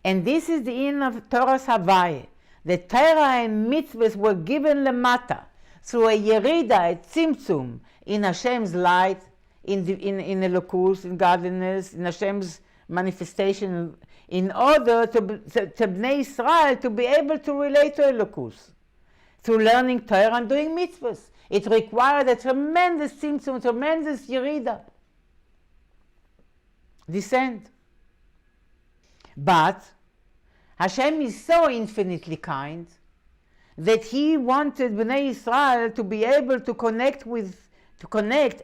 And this is the end of Torah's Havaya. The Torah and mitzvahs were given lemata through a yerida, a tzimtzum, in Hashem's light, in Elokus, in godliness, in Hashem's manifestation, in order to Bnei Israel to be able to relate to Elokus through learning Torah and doing mitzvahs. It required a tremendous tzimtzum, tremendous yerida, descent. But Hashem is so infinitely kind that He wanted Bnei Israel to be able to connect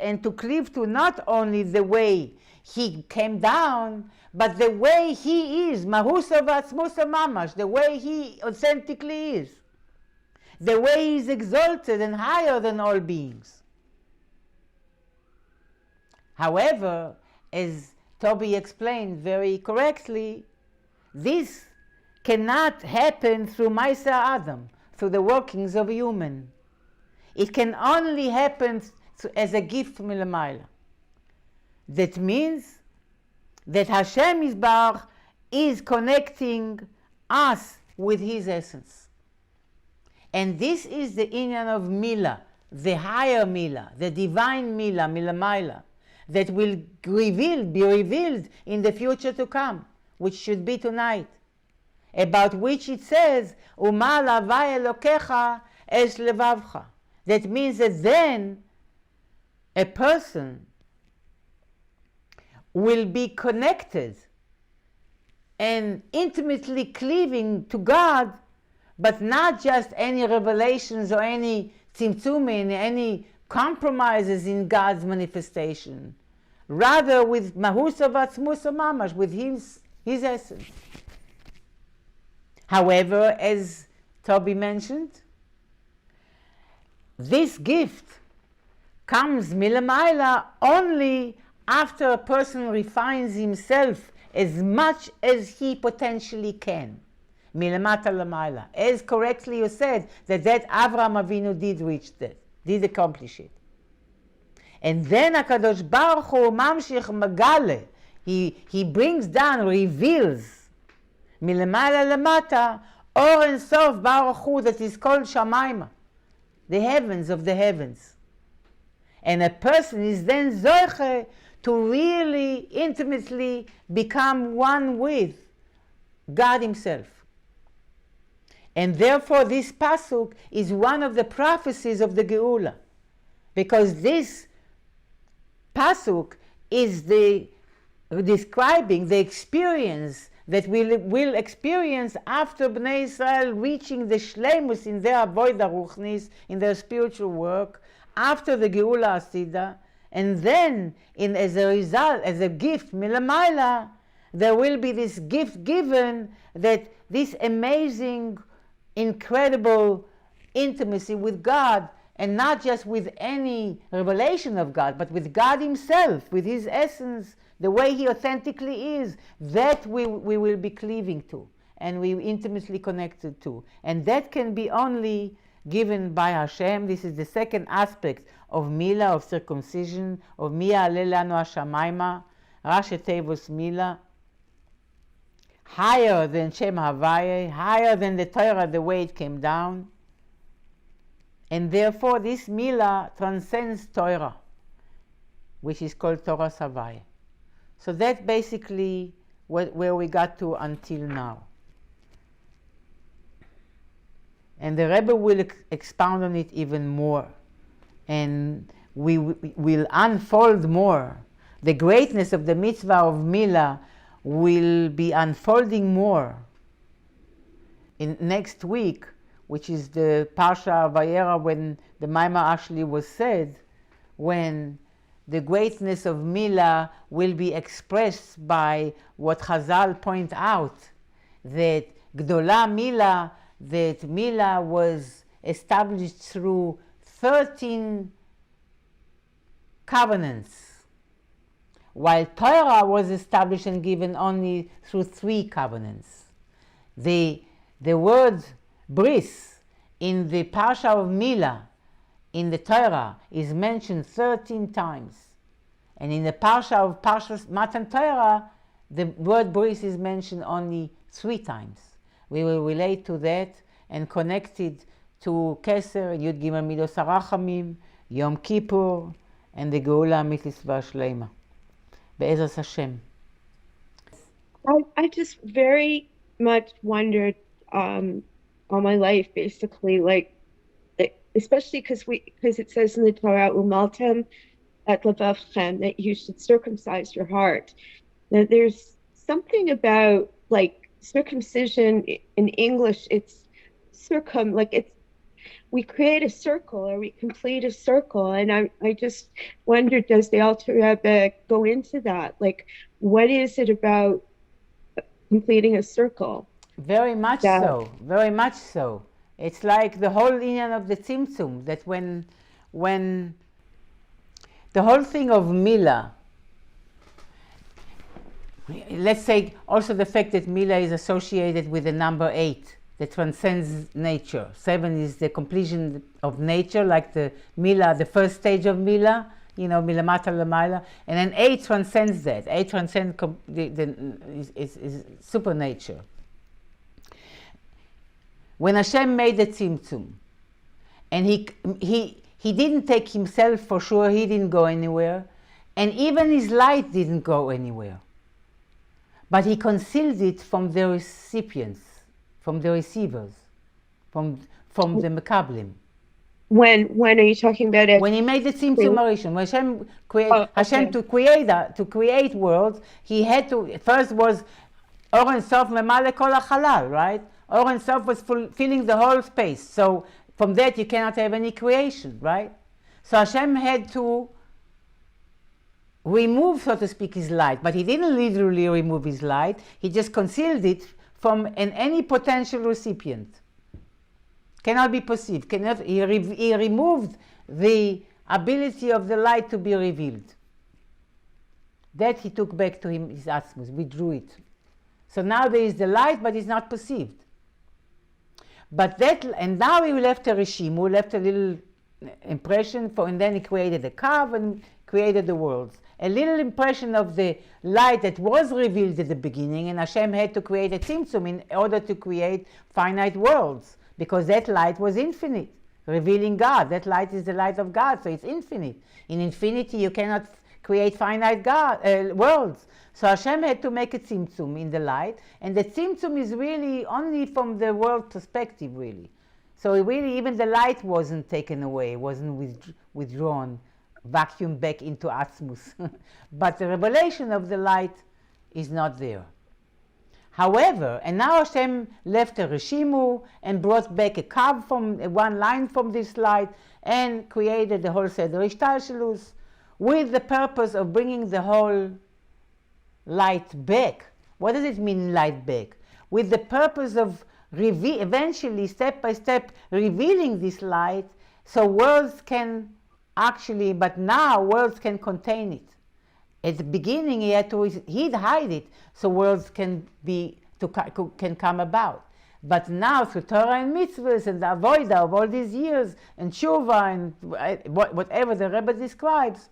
and to cleave to not only the way He came down, but the way He is, Mahusa v'atzmusa mamash, the way He authentically is, the way He is exalted and higher than all beings. However, as Toby explained very correctly, this cannot happen through Maaseh Adam, through the workings of a human. It can only happen as a gift from Milamayla. That means that Hashem Yisbarach is connecting us with His essence. And this is the inyan of Mila, the higher Mila, the divine Mila, Milamayla, that will be revealed in the future to come, which should be tonight, about which it says, Uma lavai elokecha es levavcha. That means that then a person will be connected and intimately cleaving to God, but not just any revelations or any tzimtzumin, any compromises in God's manifestation. Rather with mahusa v'atzmusa mamash, with His essence. However, as Toby mentioned, this gift comes milamayla only after a person refines himself as much as he potentially can. Milamata lamayla. As correctly you said, that Avraham Avinu did reach that, did accomplish it. And then HaKadosh Baruch Hu mamshich magale, he brings down, reveals, milamala lamata, Or and Sof Baruch Hu, that is called Shamayma, the heavens of the heavens. And a person is then zoche to really intimately become one with God Himself. And therefore this pasuk is one of the prophecies of the Geula, because this pasuk is describing the experience that we will experience after Bnei Israel reaching the shleimus in their avodah ruchnis, in their spiritual work, after the Geula Asida, and then as a result, as a gift milamayla, there will be this gift given, that this amazing, incredible intimacy with God, and not just with any revelation of God, but with God Himself, with His essence, the way He authentically is, that we will be cleaving to, and we intimately connected to. And that can be only given by Hashem. This is the second aspect of Mila, of circumcision, of Mia Alelanu Hashamayma, Rashi Tevos Mila, higher than Shem Havaya, higher than the Torah, the way it came down. And therefore this Mila transcends Torah, which is called Torah Havaya. So that's basically where we got to until now. And the Rebbe will expound on it even more. And we will unfold more. The greatness of the mitzvah of Milah will be unfolding more in next week, which is the Parsha Vayera, when the Maimar actually was said, when the greatness of Milah will be expressed by what Chazal point out, that Gdola Milah, that Milah was established through 13 covenants, while Torah was established and given only through 3 covenants. The word bris in the Parsha of Milah in the Torah is mentioned 13 times. And in the Parsha of Parashas Matan Torah, the word bris is mentioned only 3 times. We will relate to that and connect it to Keser, Yud Gimel Midos HaRachamim, Yom Kippur, and the Geula Amitis V'Ashleima. Be'ezras Hashem. I just very much wondered all my life, basically, like, especially because it says in the Torah, Umaltem et levavchem, that you should circumcise your heart. That there's something about, like, circumcision in English, it's we create a circle, or we complete a circle, and I just wondered, does the Alter Rebbe go into that? Like, what is it about completing a circle? Very much so, very much so. It's like the whole union of the Tzimtzum, that when the whole thing of Milah, let's say also the fact that Milah is associated with the number 8, that transcends nature. 7 is the completion of nature, like the Milah, the first stage of Milah, Milamata Lamaila, and then 8 transcends that. 8 transcends is super nature. When Hashem made the Tzimtzum, and he didn't take himself, for sure, he didn't go anywhere, and even his light didn't go anywhere. But he concealed it from the recipients, from the receivers, from the Mekablim. When are you talking about it? When he made the Tzimtzum Arishon, when Hashem to create worlds, he had to, first was Or Ein Sof Memale Kol HaChalal, right? Or Ein Sof was filling the whole space. So from that you cannot have any creation, right? So Hashem had to remove, so to speak, his light, but he didn't literally remove his light. He just concealed it from any potential recipient. Cannot be perceived. He removed the ability of the light to be revealed. That he took back to him, his Atzmus, withdrew it. So now there is the light, but it's not perceived. And now he left a Rishimu, left a little impression, and then he created a curve and created the worlds. A little impression of the light that was revealed at the beginning, and Hashem had to create a Tzimtzum in order to create finite worlds, because that light was infinite, revealing God. That light is the light of God, so it's infinite. In infinity you cannot create finite worlds. So Hashem had to make a Tzimtzum in the light, and the Tzimtzum is really only from the world perspective, really. So really even the light wasn't taken away, wasn't withdrawn, vacuumed back into Atzmus. But the revelation of the light is not there. However, and now Hashem left a Rishimu and brought back a curve from one line from this light and created the whole Seder Ishtalshelus with the purpose of bringing the whole light back. What does it mean, light back? With the purpose of eventually, step by step, revealing this light, so worlds can actually, but now worlds can contain it. At the beginning, he'd hide it, so worlds can come about. But now, through Torah and mitzvos and the avodah of all these years, and tshuva and whatever the Rebbe describes,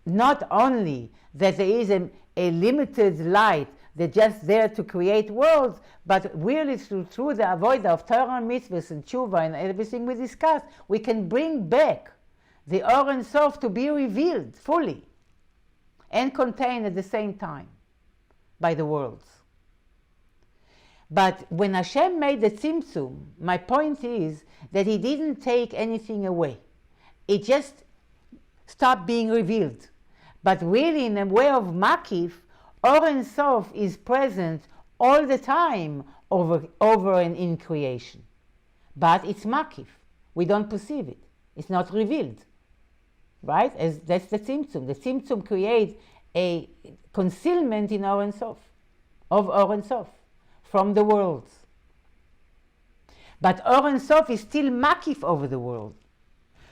not only that there is a limited light that's just there to create worlds, but really through the avodah of Torah and mitzvos and tshuva and everything we discussed, we can bring back the Or Ein Sof to be revealed fully and contained at the same time by the worlds. But when Hashem made the tzimtzum, my point is that he didn't take anything away. It just stopped being revealed. But really, in a way of makif, Or Ein Sof is present all the time over and in creation. But it's makif. We don't perceive it. It's not revealed. Right? That's the tzimtzum. The tzimtzum creates a concealment in Or Ein Sof, of Or Ein Sof, from the worlds. But Or Ein Sof is still makif over the world.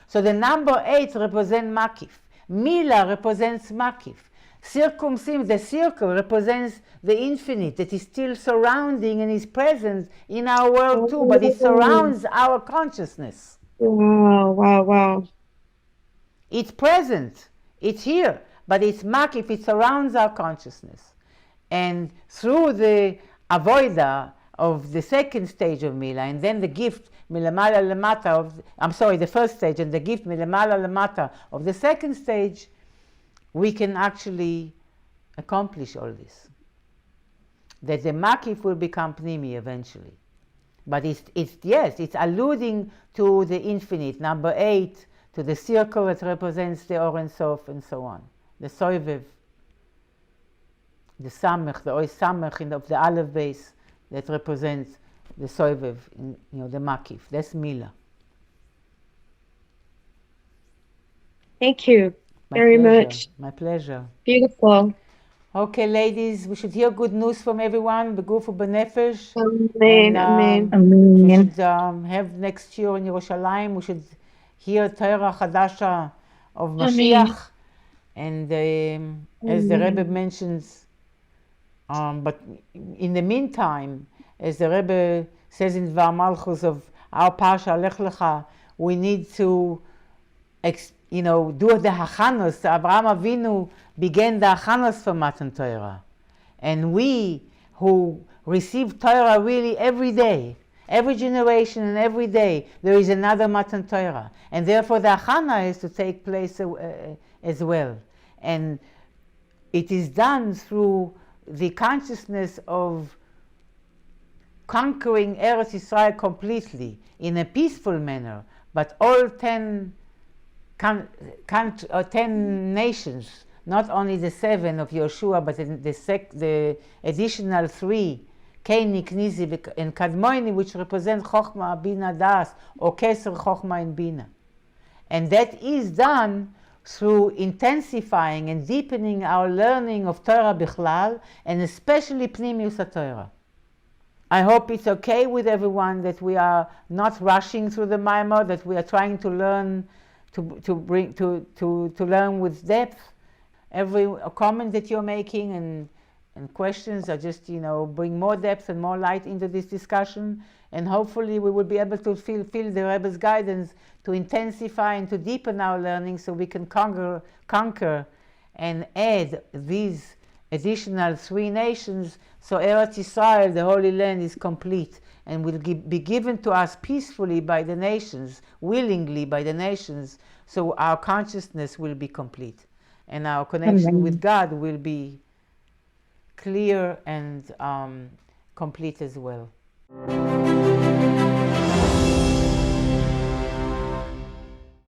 So the number 8 represents makif. Mila represents makif. Circumcise, the circle, represents the infinite that is still surrounding and is present in our world too, but it surrounds our consciousness. Wow. It's present, it's here, but it's makif, it surrounds our consciousness. And through the avoida of the second stage of Mila, and then the gift milamala lamata the first stage, and the gift milamala lamata of the second stage, we can actually accomplish all this. That the makif will become pnimi eventually. But it's alluding to the infinite, number 8, to the circle that represents the Or Ein Sof, and so on. The soivev, the samech, the ois samech of the aleph base that represents the soivev, the makif. That's Mila. Thank you very much. My pleasure. Beautiful. Okay, ladies, we should hear good news from everyone. Begufu b'nefesh. Amen. We should have next year in Yerushalayim, we should hear Torah Chadasha of Mashiach. And as the Rebbe mentions, but in the meantime, as the Rebbe says in Dvar Malchus of our Parsha Lech Lecha, we need to do the hachanos. Abraham Avinu began the hachanos for Matan Torah. And we who receive Torah really every day, every generation and every day, there is another Matan Torah. And therefore the hachana is to take place as well. And it is done through the consciousness of conquering Eretz Yisrael completely in a peaceful manner, but all 10 nations, not only the 7 of Yeshua, but the additional 3, Keini, Knizi, and Kadmoini, which represent Chochma, Bina, Das, or Keser, Chochma, and Bina. And that is done through intensifying and deepening our learning of Torah Bichlal, and especially Pnimius HaTorah. I hope it's okay with everyone that we are not rushing through the Maimar, that we are trying to learn to learn with depth. Every comment that you're making and questions are just, bring more depth and more light into this discussion, and hopefully we will be able to feel the Rebbe's guidance to intensify and to deepen our learning, so we can conquer and add these additional 3 nations, so Eretz Yisrael, the Holy Land, is complete and will be given to us peacefully by the nations, willingly by the nations, so our consciousness will be complete and our connection with God will be clear and complete as well.